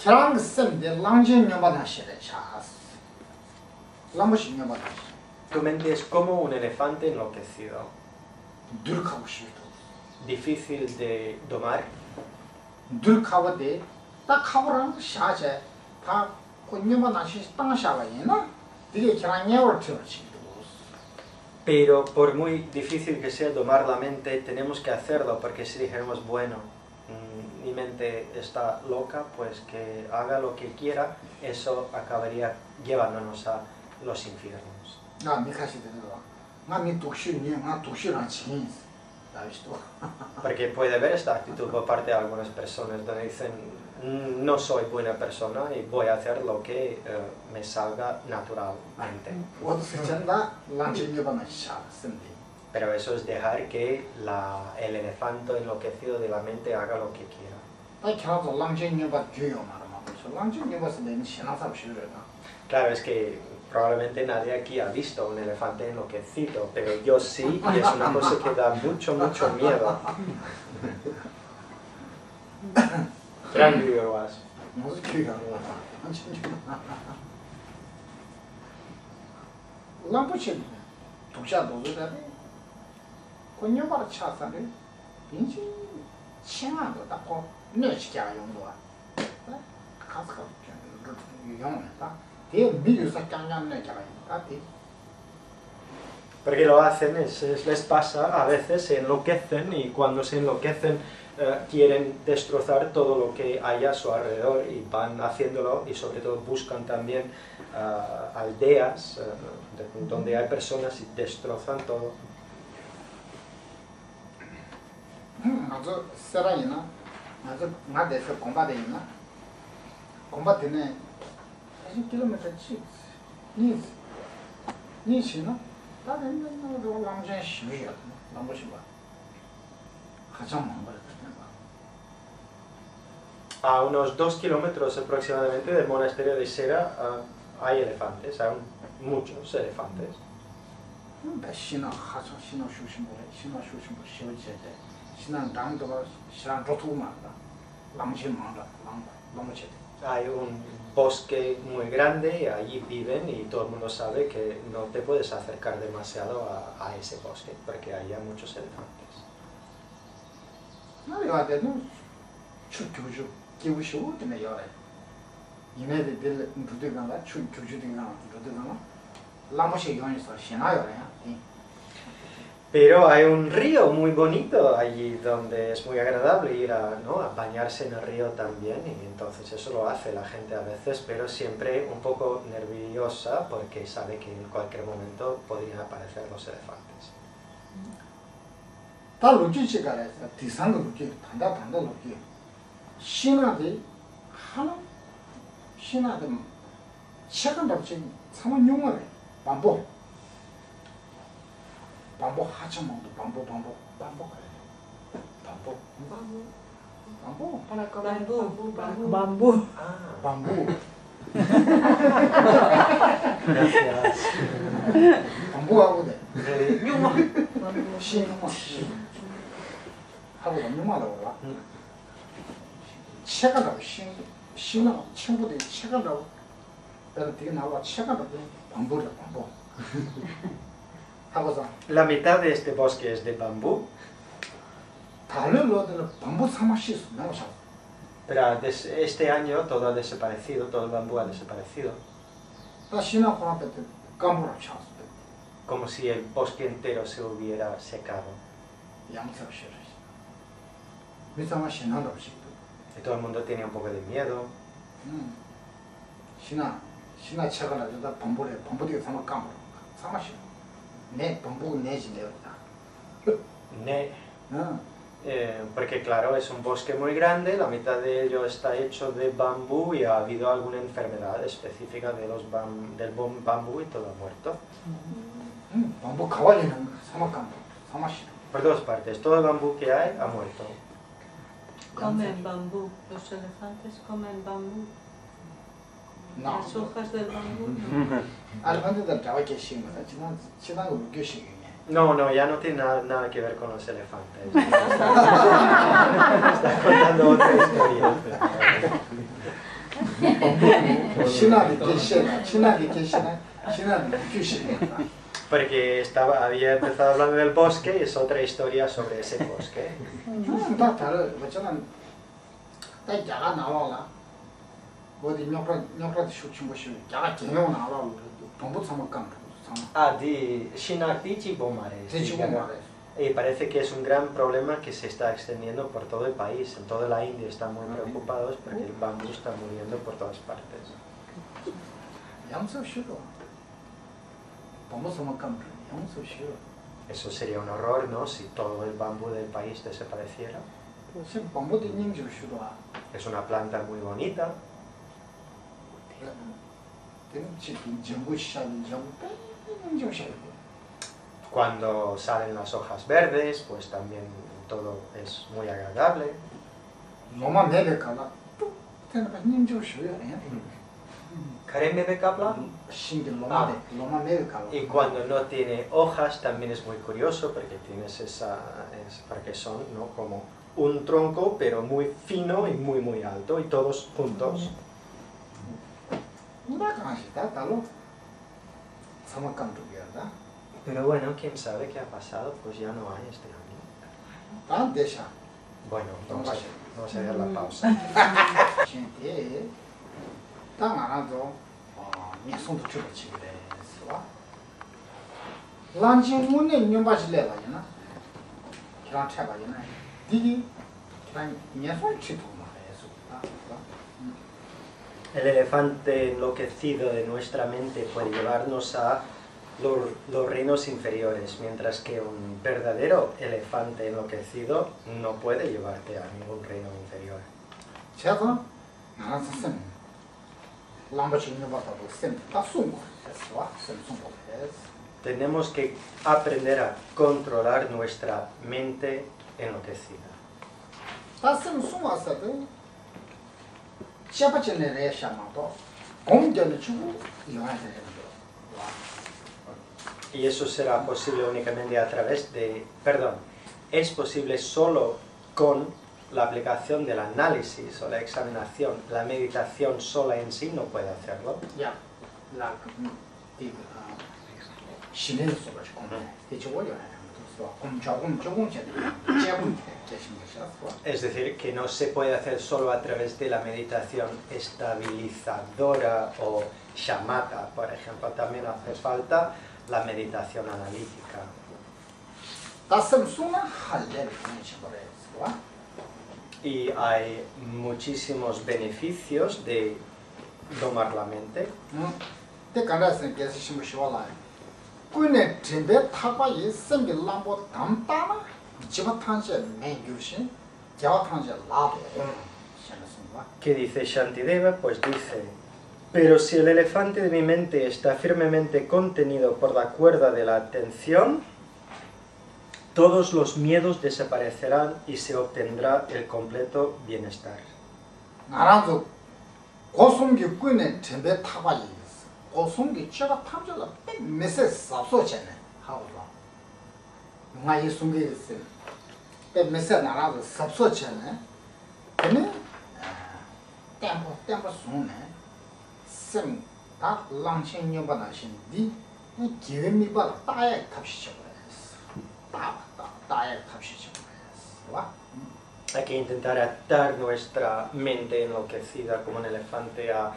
그랑 쌤데 랑지 녀바나 시래 차스. 람보시 녀바나. Tu mente es como un elefante enloquecido, 누르카고 싶어. difícil de domar, 누르카고데 딱 카고랑 샤제 다 녀바나 시 땅샤바이나. 되게 그랑 녀월 틀어지. pero por muy difícil que sea domar la mente, tenemos que hacerlo, porque si dijéramos, bueno, mi mente está loca, pues que haga lo que quiera, eso acabaría llevándonos a los infiernos. 나 미카시 되더라. 나미 독실니 나 독실한 친. 나비스도. Porque puede haber esta actitud por parte de algunas personas donde dicen, no soy buena persona y voy a hacer lo que me salga naturalmente. 어디서 전다 랑진여바나 샤스인데. Pero eso es dejar que el elefante enloquecido de la mente haga lo que quiera. 나 겨우 랑진여바 교요 말마. 저 랑진여바스 내는 신앙사 싫어다. Claro, es que probablemente nadie aquí ha visto un elefante enloquecido, pero yo sí, y es una cosa que da mucho, mucho miedo. Gran Yowas. 무슨 교요? 랑부치 독자도 그러다. 권여바를 차사를 빈지 친하고 딱고 내시켜야 용도야. 가서 용했다. Porque lo hacen, les pasa, a veces se enloquecen y cuando se enloquecen quieren destrozar todo lo que hay a su alrededor y van haciéndolo y sobre todo buscan también aldeas donde hay personas y destrozan todo. 아주 세라이나 아주 나대서 공부되나 공부되네 10km 치 니시나 다른 거 랑전 쉬어야 남보시 봐 가장 많아 A unos 2 kilómetros aproximadamente del monasterio de Sera hay elefantes, hay muchos elefantes. 신나 하죠 신나 쇼신보래 신나 쇼신보 쉬어지게 신나 당도가 신나 로투마다 랑신마다 랑모체 Hay un bosque muy grande y allí viven y todo el mundo sabe que no te puedes acercar demasiado a ese bosque porque hay muchos elefantes. No, yo tengo chuchuchu, que uso que me llore. Y me de rudigan chuchuchu dinga, rudigan. La moche yo eso, shina llore, Pero hay un río muy bonito allí donde es muy agradable ir a bañarse en el río también y entonces eso lo hace la gente a veces, pero siempre un poco nerviosa porque sabe que en cualquier momento podrían aparecer los elefantes. 다 로지치가 해서 디상도 로지 단다 로지 신하데 하나 신하데 시간 받지 상원 용어래 반복 bambu hachamo, bambu. Para comer bambú. Bambú. Bambu. Gracias. Bambu hago de. Ñuma. 하고 넘어가라고 봐. 책하라고 신하고 친구들이 책하라고. 그래서 되게 나와 책하라고 방법이야 방법. 하고서 La mitad de este bosque es de bambú, 다른 로드는 방법 삼아시 나오셔. pero este año todo ha desaparecido, todo el bambú ha desaparecido, 나 신하고 앞에 까무라 쳤어. como si el bosque entero se hubiera secado. 양서 싫어. 미상아 신한다고 싶어. Y todo el mundo tenía un poco de miedo. 신하 책을 가지고 방법이 삼아 까무라. 삼아시. 내 방법 내지 내었다. Porque claro, es un bosque muy grande, la mitad de ello está hecho de bambú y ha habido alguna enfermedad específica de del bambú y todo ha muerto. 방법 가와리는 삼아 까무라. 삼아시. Por dos partes, todo el bambú que hay ha muerto. Comen bambú. Los elefantes comen bambú. No. Las hojas del bambú. 알반드들 잡아 계신 거다. 지난 거 교식이네. No, ya no tiene nada que ver con los elefantes. Está contando otra historia. 신하게 계시나 교식이다. Porque había empezado hablando del bosque y es otra historia sobre ese bosque. 다 다른 뭐처럼 딱 야가 나와라. 어디 녀프라 슈친 것이 야가 개요 나와라. 동부 삼각강 Ah, di Shinakdichi Bomares. 대지고 말해. Y parece que es un gran problema que se está extendiendo por todo el país. En toda la India están muy preocupados porque el bambú está muriendo por todas partes. 양서 싫어. 동부 삼각강 양서 싫어. Eso sería un horror, ¿no? Si todo el bambú del país desapareciera. 지금 방법도 인정 싫어. Es una planta muy bonita. 지금 정부 시장 정부 인정 싫어. Cuando salen las hojas verdes, pues también todo es muy agradable. 로마 내백가라. 또 되는 거 인정 싫어. Careme de cabla. 신기 로마 내백가라. Y cuando no tiene hojas también es muy curioso porque tienes porque son, ¿no? Como un tronco pero muy fino y muy alto y todos juntos. Pero bueno, quién sabe qué ha pasado, pues ya no hay este año. Bueno, vamos a ver la pausa. El elefante enloquecido de nuestra mente puede llevarnos a los reinos inferiores, mientras que un verdadero elefante enloquecido no puede llevarte a ningún reino inferior. Tenemos que aprender a controlar nuestra mente enloquecida. Y eso será posible únicamente a través de... Perdón, es posible solo con la aplicación del análisis o la examinación. La meditación sola en sí no puede hacerlo. Es decir, que no se puede hacer solo a través de la meditación estabilizadora o shamatha, por ejemplo. También hace falta la meditación analítica. Y hay muchísimos beneficios de domar la mente. ¿Qué dice Shantideva? Pues dice: pero si el elefante de mi mente está firmemente contenido por la cuerda de la atención, todos los miedos desaparecerán y se obtendrá el completo bienestar. 나라도 고송기 꾼에 전배 타가 있어. 고송기 제가 탐져서 메세 삽소잖아. 하고도. 누가 이 송기 있어. 메세 나라도 삽소잖아. 근데 템포 송네. sem다 랑신 요바나신 디 기회미 봐 따야 탑시죠. 따야 탑시죠. 와? Hay que intentar atar nuestra mente enloquecida como un elefante a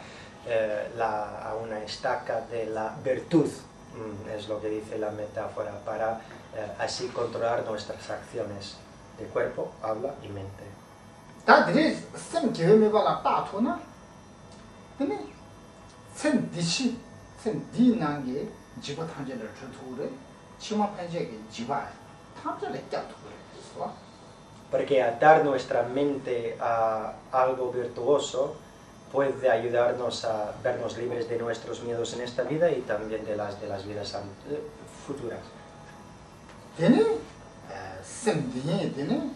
una estaca de la virtud, es lo que dice la metáfora, para así controlar nuestras acciones de cuerpo, habla y mente. 다들이 쌤 기회미 봐라 따토나? 근데 쌤 디시 쌤 디난게 지바 탐제를 주토래 치마 편제게 지바 탐제를 껴토래. Porque atar nuestra mente a algo virtuoso puede ayudarnos a vernos libres de nuestros miedos en esta vida y también de las vidas futuras. 되네? 쌤디에 되네?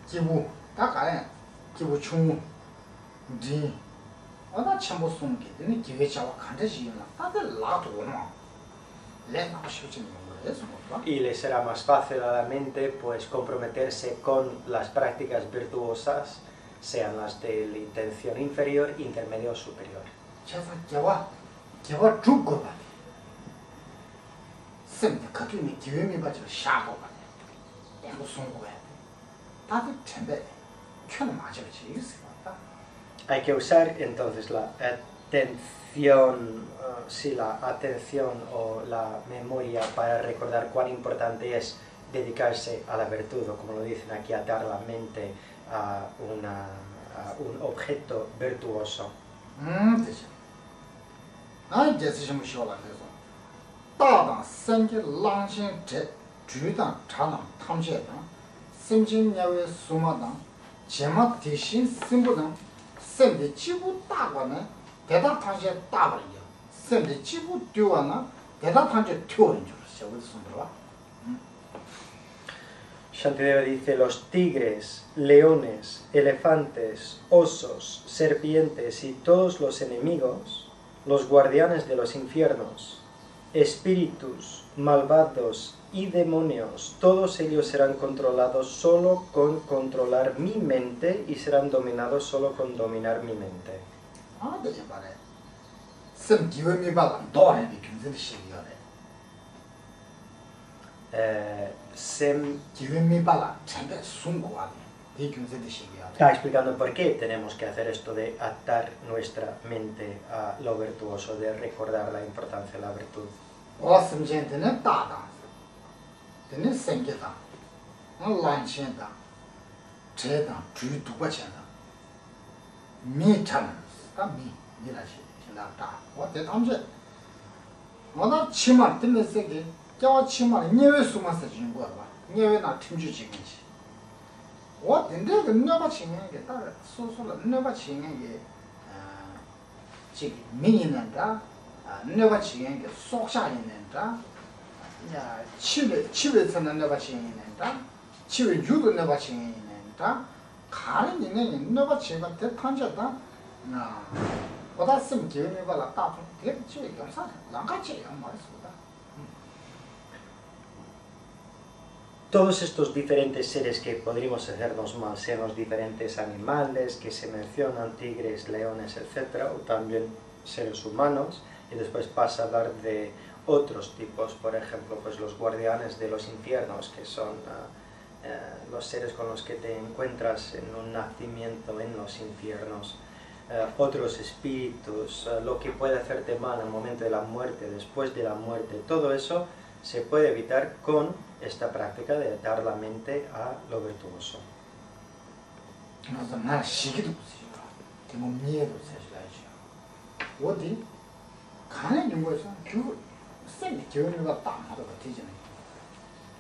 기부 다가야 기부 충무 디 어나 첨부 송게 되네 기회 잡아 간다지나 다들 라도나 레나 싶지 Y le será más fácil a la mente pues comprometerse con las prácticas virtuosas, sean las de la intención inferior, intermedio o superior. Hay que usar entonces la atención o la memoria para recordar cuán importante es dedicarse a la virtud, o como lo dicen aquí, atar la mente a un objeto virtuoso. Shantideva dice: los tigres, leones, elefantes, osos, serpientes y todos los enemigos, los guardianes de los infiernos, espíritus, malvados y demonios, todos ellos serán controlados solo con controlar mi mente y serán dominados solo con dominar mi mente. Está explicando por qué tenemos que hacer esto de atar nuestra mente a lo virtuoso, de recordar la importancia de la virtud. Todos estos diferentes seres que podríamos hacernos mal, sean los diferentes animales que se mencionan, tigres, leones, etc., o también seres humanos, y después pasa a hablar de otros tipos, por ejemplo, pues los guardianes de los infiernos, que son los seres con los que te encuentras en un nacimiento en los infiernos, otros espíritus, lo que puede hacerte mal en el momento de la muerte, después de la muerte, todo eso se puede evitar con esta práctica de atar la mente a lo virtuoso.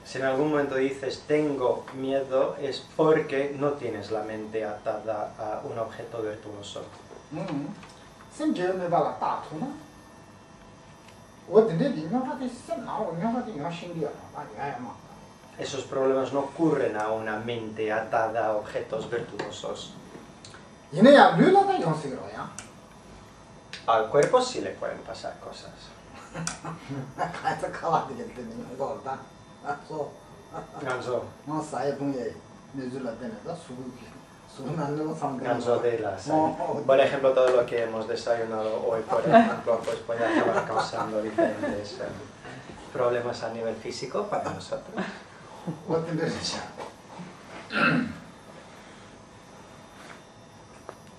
Si en algún momento dices tengo miedo, es porque no tienes la mente atada a un objeto virtuoso. esos problemas no ocurren a una mente atada a objetos virtuosos. 얘네야 류라다 용식이로야. Al cuerpo sí le pueden pasar cosas. 가서 가야 되겠더니 이거 올다. 소. Ganso, 사회 분야에 내줄라 되는다. 수능하는 상관. ganso de las... Por ejemplo, todo lo que hemos desayunado hoy, por ejemplo, pues puede acabar causando diferentes problemas a nivel físico para nosotros. 어떤 데서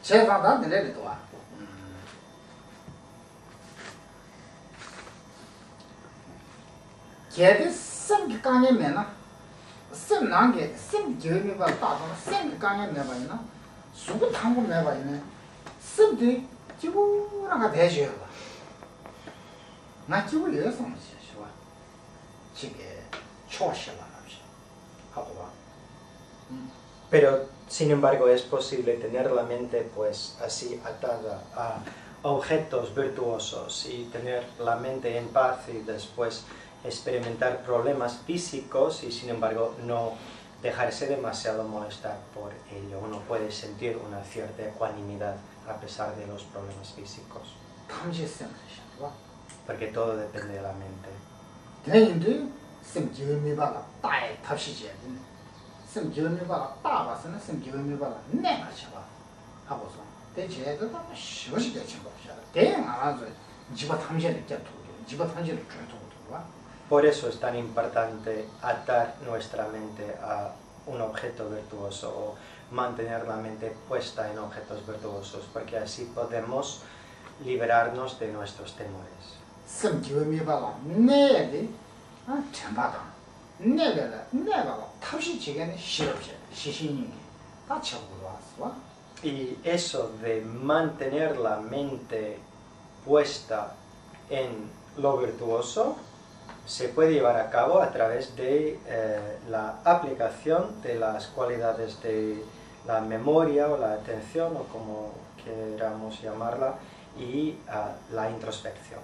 제가다 내려도 와. 걔들 쌤 강에 매나 쌤 난게 쌤 교육이 봐 따서 쌤 강에 내봐 있나 수고 탐구 내봐 있네 쌤들 기부라가 대셔 봐. 나 기부 여기서 못 쉬어. 지게 초시라 하고 봐. Pero, sin embargo, es posible tener la mente pues así atada a objetos virtuosos y tener la mente en paz y después experimentar problemas físicos y sin embargo no dejarse demasiado molestar por ello. Uno puede sentir una cierta ecuanimidad a pesar de los problemas físicos. Porque todo depende de la mente. Por eso es tan importante atar nuestra mente a un objeto virtuoso o mantener la mente puesta en objetos virtuosos, porque así podemos liberarnos de nuestros temores. Y eso de mantener la mente puesta en lo virtuoso se puede llevar a cabo a través de la aplicación de las cualidades de la memoria o la atención o como queramos llamarla y la introspección.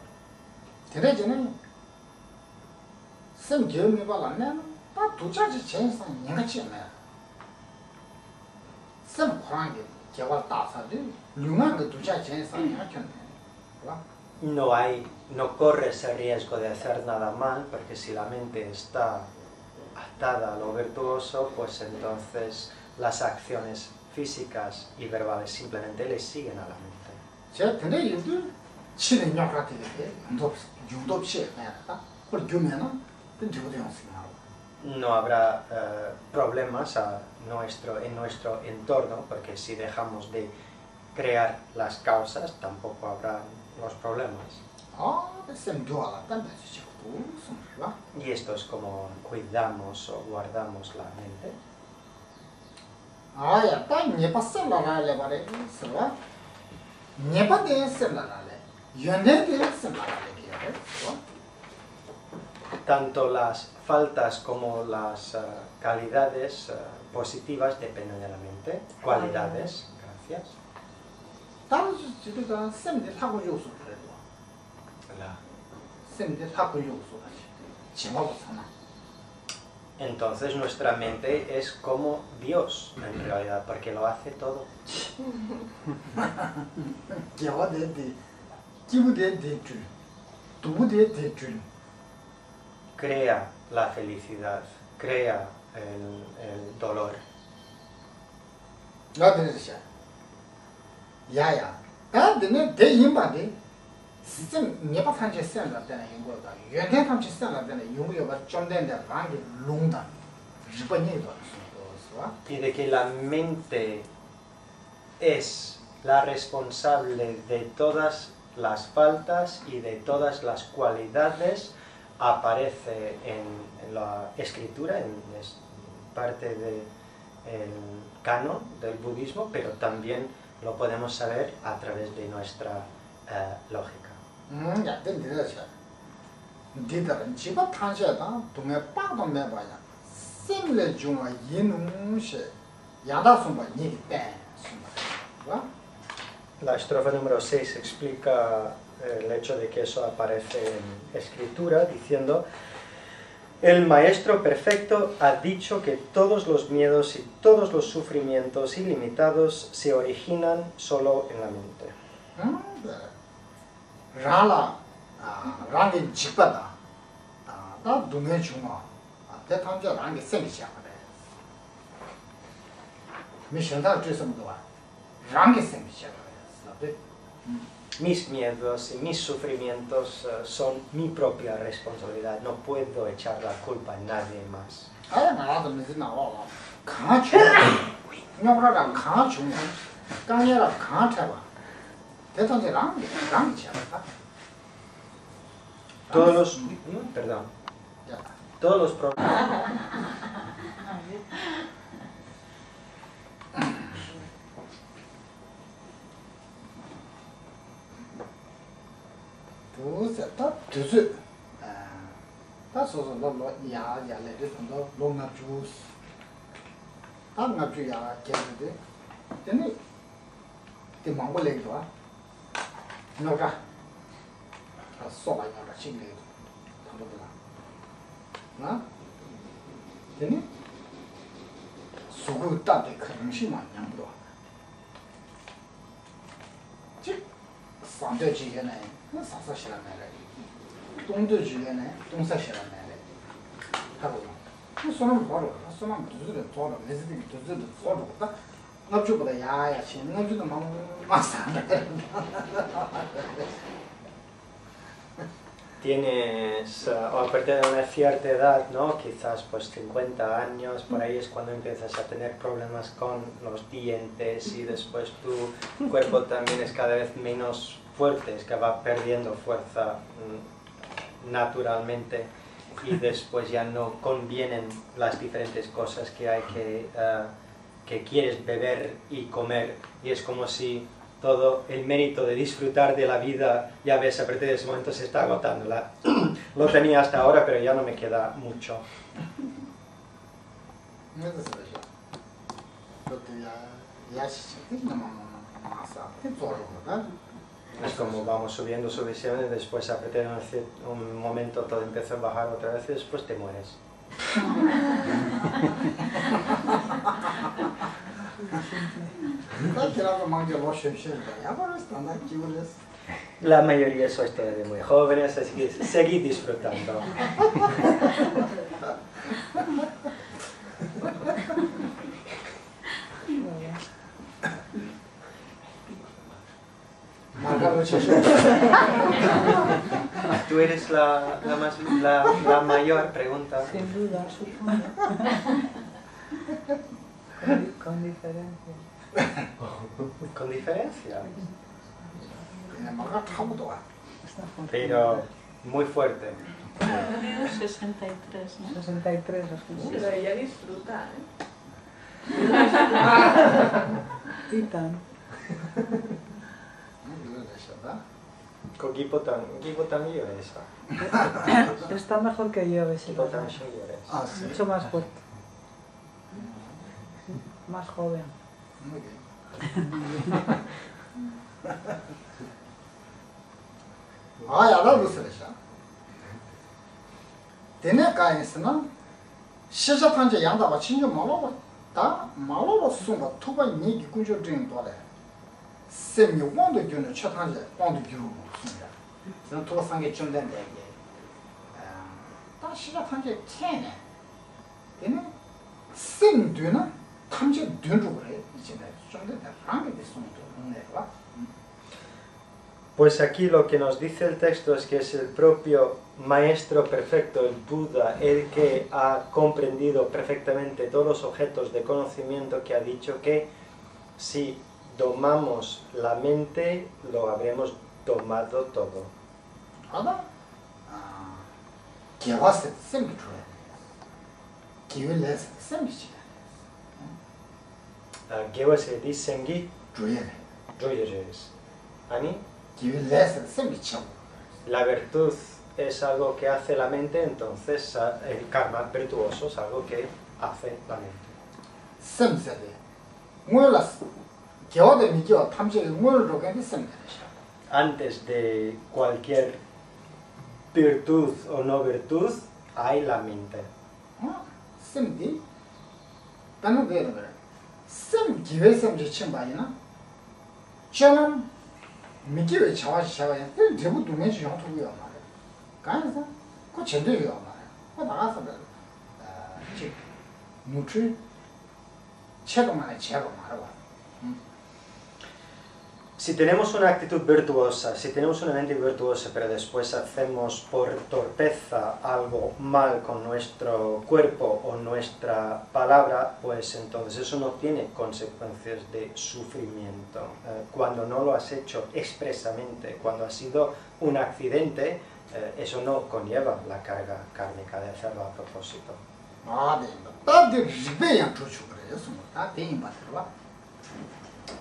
No corres el riesgo de hacer nada mal, porque si la mente está atada a lo virtuoso, pues entonces las acciones físicas y verbales simplemente le siguen a la mente. No habrá problemas en nuestro entorno, porque si dejamos de crear las causas, tampoco habrá los problemas. Y esto es como cuidamos o guardamos la mente. Tanto las faltas como las calidades positivas dependen de la mente. Cualidades, gracias. Entonces nuestra mente es como Dios en realidad, porque lo hace todo. Crea la felicidad, crea el dolor. Y de que la mente es la responsable de todas las faltas y de todas las cualidades aparece en la escritura, es parte del canon del budismo, pero también lo podemos saber a través de nuestra lógica. La estrofa número 6 explica el hecho de que eso aparece en escritura, diciendo: El Maestro Perfecto ha dicho que todos los miedos y todos los sufrimientos ilimitados se originan solo en la mente. Rala, rangi chikpada, da dunga chunga, de tangja rangi sengi chakade. Mi shenta chisamdwa, rangi sengi chakade. Mis miedos y mis sufrimientos son mi propia responsabilidad. No puedo echar la culpa a nadie más. Ay, nada, me dice nada, khan chunga, nyobra khan chunga, kanyera khan chaba, de tangja rangi chakada. Todos los... Perdón. Ya. Todos los problemas... 두수 다 소소 로 야야래 도 롱나 주스 다나 주야 게데 되네 그 망고레도 와 너가 소바이가 신내 담보다 나 되네 수고 따데 가능성만 양도 즉 상대지에는 사사시라네 동도지에는 동사시라네 하고 그 손은 바로 손은 두드려 돌아 내지들이 두드려 돌아다 납주보다 야야 신 납주도 마사네 Tienes, o a partir de una cierta edad, ¿no? Quizás pues 50 años, por ahí es cuando empiezas a tener problemas con los dientes y después tu cuerpo también es cada vez menos fuerte, es que va perdiendo fuerza naturalmente y después ya no convienen las diferentes cosas que hay que quieres beber y comer y es como si todo el mérito de disfrutar de la vida, ya ves, a partir de ese momento se está agotando. Lo tenía hasta ahora, pero ya no me queda mucho. Es como vamos subiendo y después a partir de un momento todo empieza a bajar otra vez y después te mueres. La mayoría sois todavía muy jóvenes, así que seguid disfrutando. ¿Tú eres la mayor? Pregunta. Sin duda, supongo. Con diferencia. ¿Con diferencia? Está fuerte. Pero muy fuerte. 63, ¿no? 63 los que Pero ella disfruta, Titan. Kipotan esa. Está mejor que yo ese. Kipotan shiyores. Mucho más fuerte. Más joven. 야, 나 무슨이야? 되네 가인스나 시작한지 양다가 진짜 말아봐. 다 말아봐 숨가 투바 얘기 꾸져 드린 거래. 셈이 원도 주는 첫한지 원도 주고 숨이야. 저 토상에 좀 된다 이게. 다 시작한지 체네. 되네? 셈 되나? 탐지 된줄 그래. 이제 좀 된다. 한게 됐으면 와. Pues aquí lo que nos dice el texto es que es el propio Maestro Perfecto, el Buda, el que ha comprendido perfectamente todos los objetos de conocimiento, que ha dicho que si domamos la mente, lo habremos domado todo. ¿Ahora? ¿Qué va a ser? ¿Se me trae? ¿Qué va a ser? ¿Se me trae? ¿Qué va a ser? ¿Disengi? Trae. Ruyeres. ¿Ani? La virtud es algo que hace la mente, entonces el karma virtuoso es algo que hace la mente. Antes de cualquier virtud o no virtud, hay la mente. 쌤디 단어 배는 그래. 쌤 기회 쌤 지침 봐이나. 저는 미기회 차와야. 대부 동네지 형투고요 말이야. 가면서 그 전도요 말이야. 그 나가서 즉 누출 체험만에 제가 말하고. Si tenemos una actitud virtuosa, si tenemos una mente virtuosa, pero después hacemos por torpeza algo mal con nuestro cuerpo o nuestra palabra, pues entonces eso no tiene consecuencias de sufrimiento. Cuando no lo has hecho expresamente, cuando ha sido un accidente, eso no conlleva la carga kármica de hacerlo a propósito.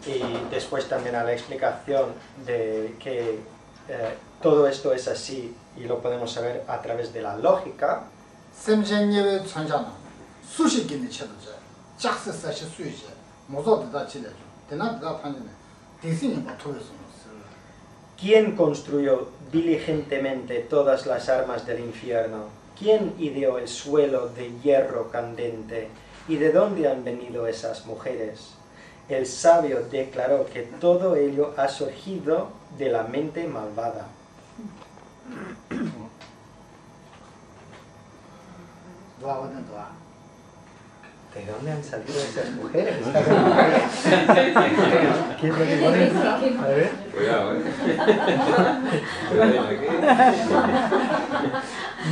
Y después también a la explicación de que todo esto es así y lo podemos saber a través de la lógica. ¿Quién construyó diligentemente todas las armas del infierno? ¿Quién ideó el suelo de hierro candente? ¿Y de dónde han venido esas mujeres? El sabio declaró que todo ello ha surgido de la mente malvada. ¿De dónde han salido esas mujeres? ¿Qué es lo que pone? A ver. Cuidado,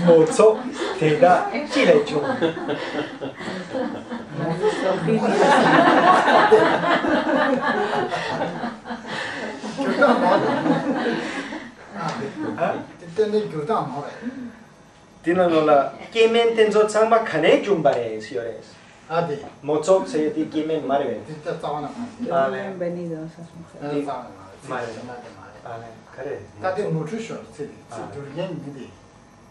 Mozo te da chilecho. Tinonola, kimen tenzo tsangma kane jumbare, señores. Mozo se di kimen marve. Bienvenidos esas mujeres. Vale, kare. 다들 nutrition city durgen midi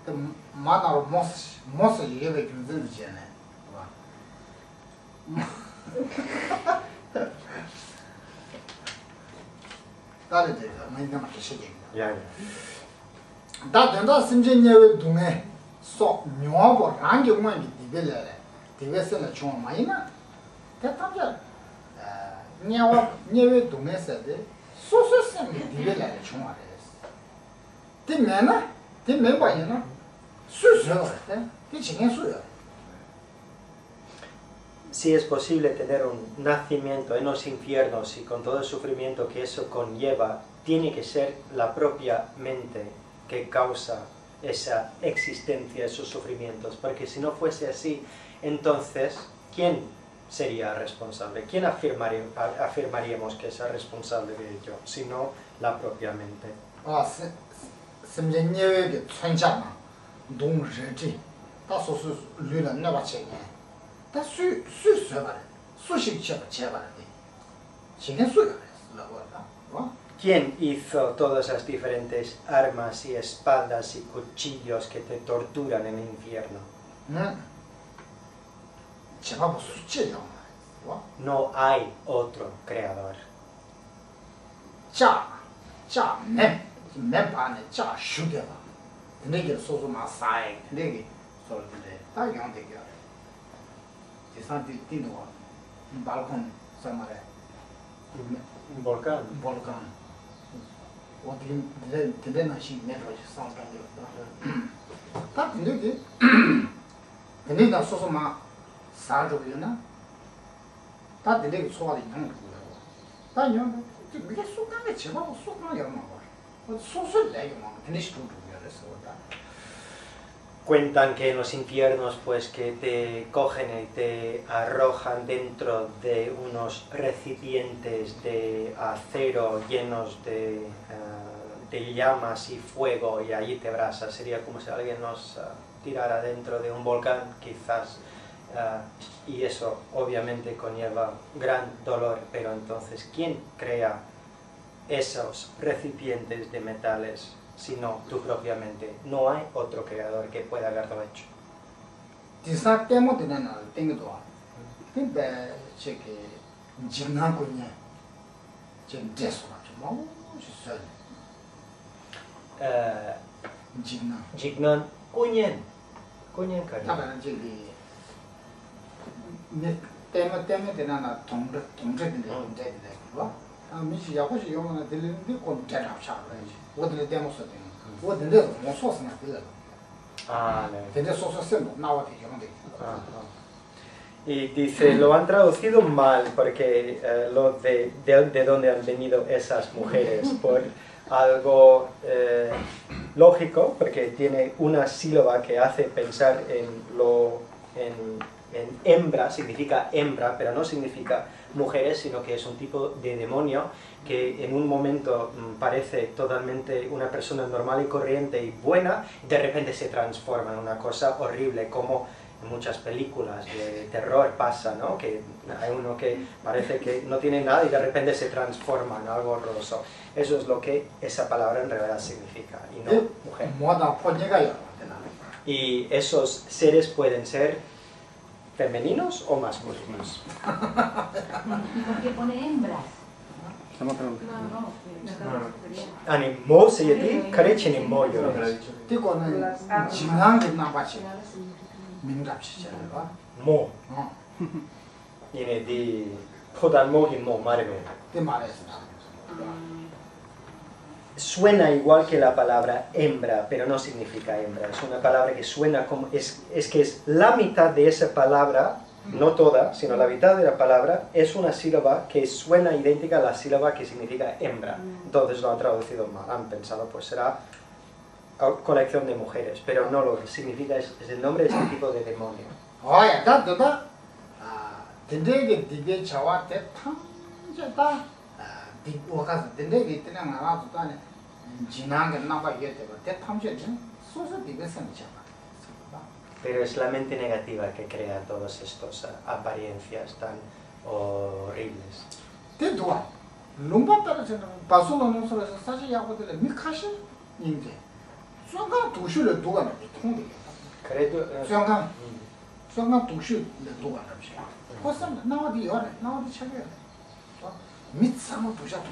the manar mos yeve günzün jene wa 다들 저 많이 남아 계시게 Ya. 다 된다 심진예의 동에 소 녀하고 랑경만 디벨래 디벨스는 좀 많이나 대답자 녀의 동에서데 소소선 디벨래 좀 알아요. Si es posible tener un nacimiento en los infiernos y con todo el sufrimiento que eso conlleva, tiene que ser la propia mente que causa esa existencia, esos sufrimientos, porque si no fuese así, entonces, ¿quién sería responsable? ¿Quién afirmaríamos que es el responsable de ello, si no la propia mente? 심진예의 천자나 동르지 다소수 류는 나와체네 다 수수수바래 수식처럼 제발이 지금 수요래서 ¿Quién hizo todas las diferentes armas y espadas y cuchillos que te torturan en el infierno? 제발 수치요 No hay otro creador. 맵안에 자 슈게가 내게 소소마 사이 내게 소르데 다 양되게 지산티 띠노 발콘 사마레 Un volcán. 어디 데데나시 네로지 상관이 다 근데 내가 소소마 사조기나 다 내게 소화를 하는 거예요 다 양 이게 속감에 제가 속감이 얼마나 Cuentan que en los infiernos pues que te cogen y te arrojan dentro de unos recipientes de acero llenos de llamas y fuego y allí te brasas. Sería como si alguien nos tirara dentro de un volcán quizás, y eso obviamente conlleva gran dolor, pero entonces ¿quién crea esos recipientes de metales, sino tu propia mente? No hay otro creador que pueda haberlo hecho. Jignan Kunyen. Coñen cariño. 다만 저기 네 때문에 되나 동작인데 그거 아 미시 야고시 요거는 들리는데 꼭 대답 잡아야지 어디에 대모서 되는 어디에 뭐 소스나 되는 Ah, no. 근데 소스 나와 되는데 Ah, ah. Y dice, lo han traducido mal porque lo de dónde han venido esas mujeres, por algo lógico, porque tiene una sílaba que hace pensar en hembra, significa hembra, pero no significa mujeres, sino que es un tipo de demonio que en un momento parece totalmente una persona normal y corriente y buena, y de repente se transforma en una cosa horrible, como en muchas películas de terror pasa, ¿no? Que hay uno que parece que no tiene nada y de repente se transforma en algo horroroso. Eso es lo que esa palabra en realidad significa, y no mujer. 뭐다 포니가요. Y esos seres pueden ser femeninos o masculinos. ¿Y por qué pone hembras? Estamos preguntando. 아니 뭐 세이디 가르치는 뭐요? 이거는 지난 게 나빠지. 민갑시잖아. 뭐. 얘네들 포단 뭐긴 뭐 말이면. 그 말에서 Suena igual que la palabra hembra, pero no significa hembra. Es una palabra que suena como... Es que es la mitad de esa palabra, no toda, sino la mitad de la palabra, es una sílaba que suena idéntica a la sílaba que significa hembra. Entonces lo han traducido mal, han pensado, pues será colección de mujeres, pero no lo que significa, es el nombre de este tipo de demonio. oye, da. 된대게 되게 저한테 탐제다. 디고가서 된대게 때는 나와도 아니 지난 게 나빠 이게 대 탐제는 소소 되게 생기잖아. Pero es la mente negativa que crea todas estas apariencias tan horribles. 대도와 룸바 따라서는 바솔로는 소리서 사실 야고들 미카시 인데 순간 도시를 도가는 통데. 순간 도시를 도가는 거. cosa no diyor, no dice que mitsamo tu ya tu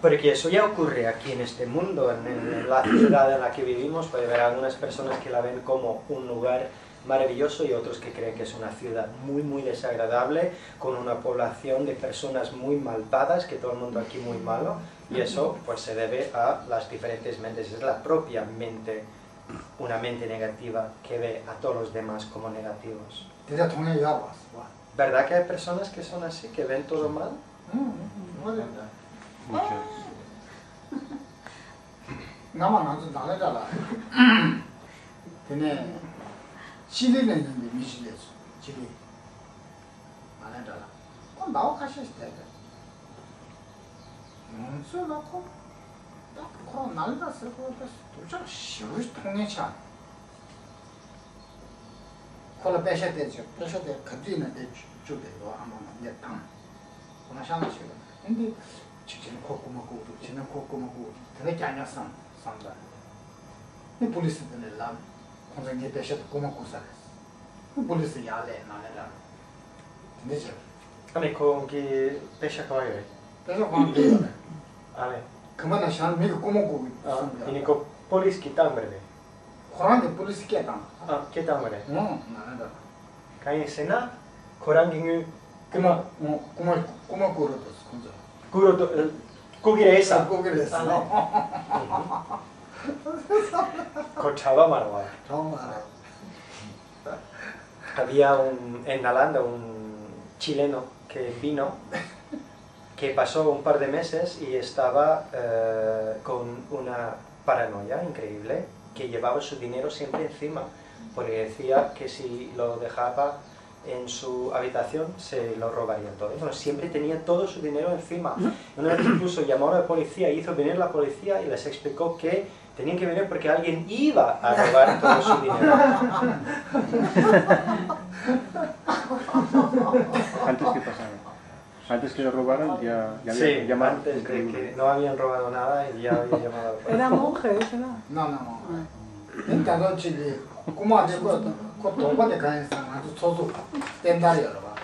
Porque eso ya ocurre aquí en este mundo, en la ciudad en la que vivimos. Puede haber algunas personas que la ven como un lugar maravilloso y otros que creen que es una ciudad muy muy desagradable, con una población de personas muy malvadas, que todo el mundo aquí muy malo, y eso pues se debe a las diferentes mentes. Es la propia mente, una mente negativa que ve a todos los demás como negativos. ¿Verdad que hay personas que son así, que ven todo mal? 콜라 빼셔야 되죠. 빼셔야 돼. 그뒤는 주대로 한번 이제 당. 그나 샤나시고. 근데 지금 코코마고 지는 코코마고 되게 아니었어. 상다. 이 폴리스들은 람 공장에 빼셔도 고마고 살았어. 그 폴리스 야래 나래라. 근데죠. 아니 거기 빼셔 가요. 그래서 관계요. 아니. 그만한 샤는 미국 고마고. 이니까 폴리스 기타브레. 코란데 폴리스 깨다. 기타브레. 나래라. 가이 세나 코랑깅을 고마고로 혼자. 그것도 고기래서. Cochaba Marwa. Había en Nalanda un chileno que vino, que pasó un par de meses y estaba con una paranoia increíble, que llevaba su dinero siempre encima, porque decía que si lo dejaba en su habitación se lo robarían todo. Bueno, siempre tenía todo su dinero encima. Una vez incluso llamó a la policía, hizo venir la policía y les explicó que tenían que venir porque alguien iba a robar todo su dinero. ¿Antes qué pasaba? Antes que lo robaran ya sí, llamado. Antes de que no habían robado nada y ya había llamado a la policía. ¿Era monje ese, no? No. Entonces, Chile, ¿cómo hace esto? 그 동반에 가는 사람 아주 소소 뗀다리여라 봐.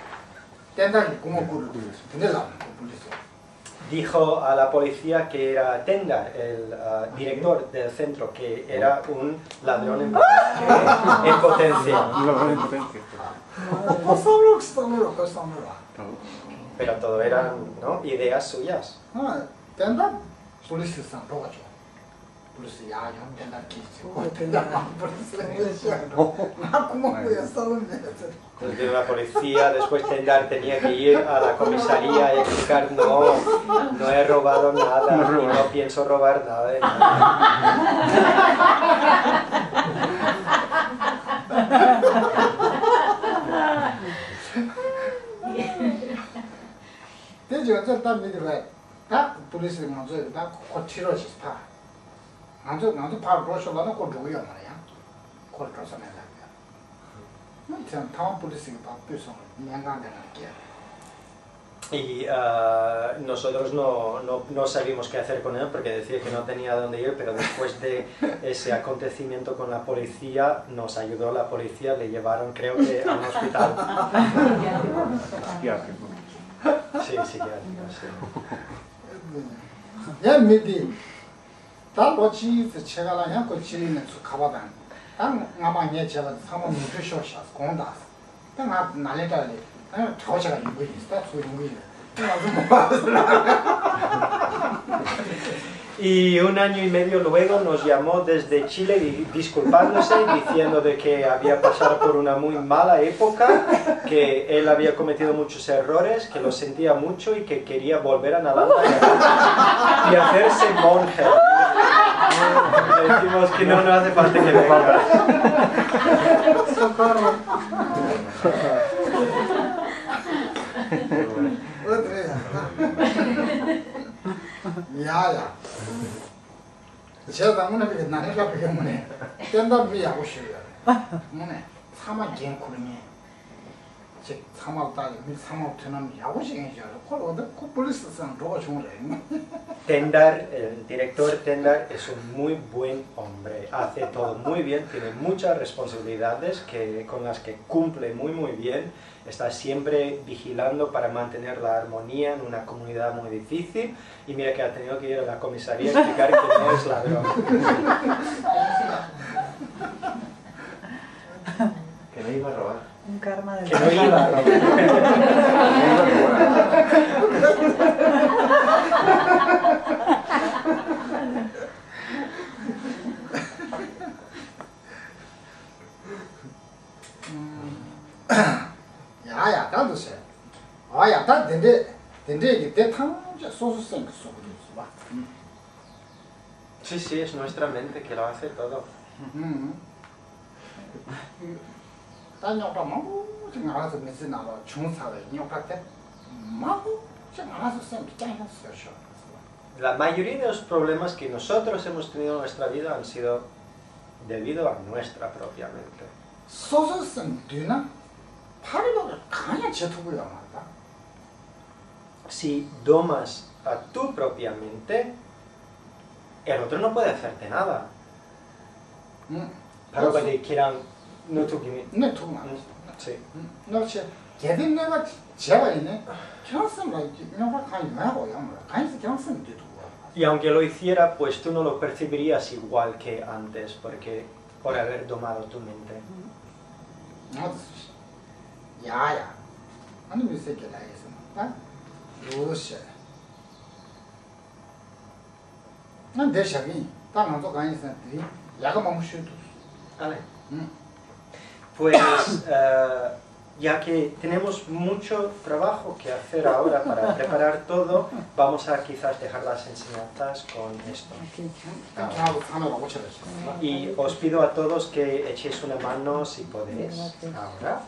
뗀다리 구멍 꿀을 근데 나는 꿀리서. dijo a la policía que era Tendar, el director del centro, que era un ladrón en potencia. Un ladrón en potencia. Pero todo eran, ¿no?, ideas suyas. 된다? police상 보고죠. police 야야 된다 기지. police 나 고마워요 살았네. Entonces la policía, después Tendar tenía que ir a la comisaría y explicar, no he robado nada, y no pienso robar nada de 대지가 절단 믿으래. 다 police 먼저 다 고치러지 파. 나도 바로 로셔라는 거 누구야 말이야. 콜트로서 내가. 참 타운 police가 바쁘서 년간되는 게. Y nosotros no sabíamos qué hacer con él porque decía que no tenía dónde ir, pero después de ese acontecimiento con la policía, nos ayudó la policía, le llevaron, creo que, a un hospital. Psiquiátrico. Sí, psiquiátrico, sí. 야 미디 다 로치 제가라 양 거치는 수 가봐단 당 나만에 제가 상업 누트쇼샤 공다스 당 날래달래 당 저자가 이거 있다 소용이 Y un año y medio luego nos llamó desde Chile disculpándose, diciendo de que había pasado por una muy mala época, que él había cometido muchos errores, que lo sentía mucho y que quería volver a Nalanda y hacerse monje. Le decimos que no hace falta que venga. 야야 제가 오늘 그 나래가 배우네 된다 미하고 싶어요 뭐네 사마 genkurme 제 사마다 미 사마 되는 야고식이죠 그걸 그 police상 로가 좋은데 Tendar, el director Tendar es un muy buen hombre, hace todo muy bien, tiene muchas responsabilidades con las que cumple muy bien, está siempre vigilando para mantener la armonía en una comunidad muy difícil y mira que ha tenido que ir a la comisaría a explicar que no es ladrón. Que no iba a robar. Un karma del Que no iba a robar. 야야 나도세 아야 나 근데 이게 대탕 소소생 소리지 봐 Sí, sí, es nuestra mente que lo hace todo. 다녀가 뭐 지금 알아서 메시지 나와 중사회 인용할 마고 지금 알아서 쌤 짜이났어요. La mayoría de los problemas que nosotros hemos tenido en nuestra vida han sido debido a nuestra propia mente. 소소생 뒤나 파리가 가냐 제토고야 말다. Si domas a tu propia mente, el otro no puede hacerte nada. Para que quieran no tu 네 도마. Sí. 너치 걔들 내가 제가 있네. 경선가 인용할 가는 거야 뭐. 가이스 경선 뒤도. Y aunque lo hiciera, pues tú no lo percibirías igual que antes, porque por haber domado tu mente. 야야. 아니 왜 새끼라 해서. 아? 요새. 난 대샤비. 땅한도 가이스 들이 야가 멈추도. Vale. Pues ya que tenemos mucho trabajo que hacer ahora para preparar todo, vamos a quizás dejar las enseñanzas con esto. Y os pido a todos que echéis una mano si podéis. Ahora.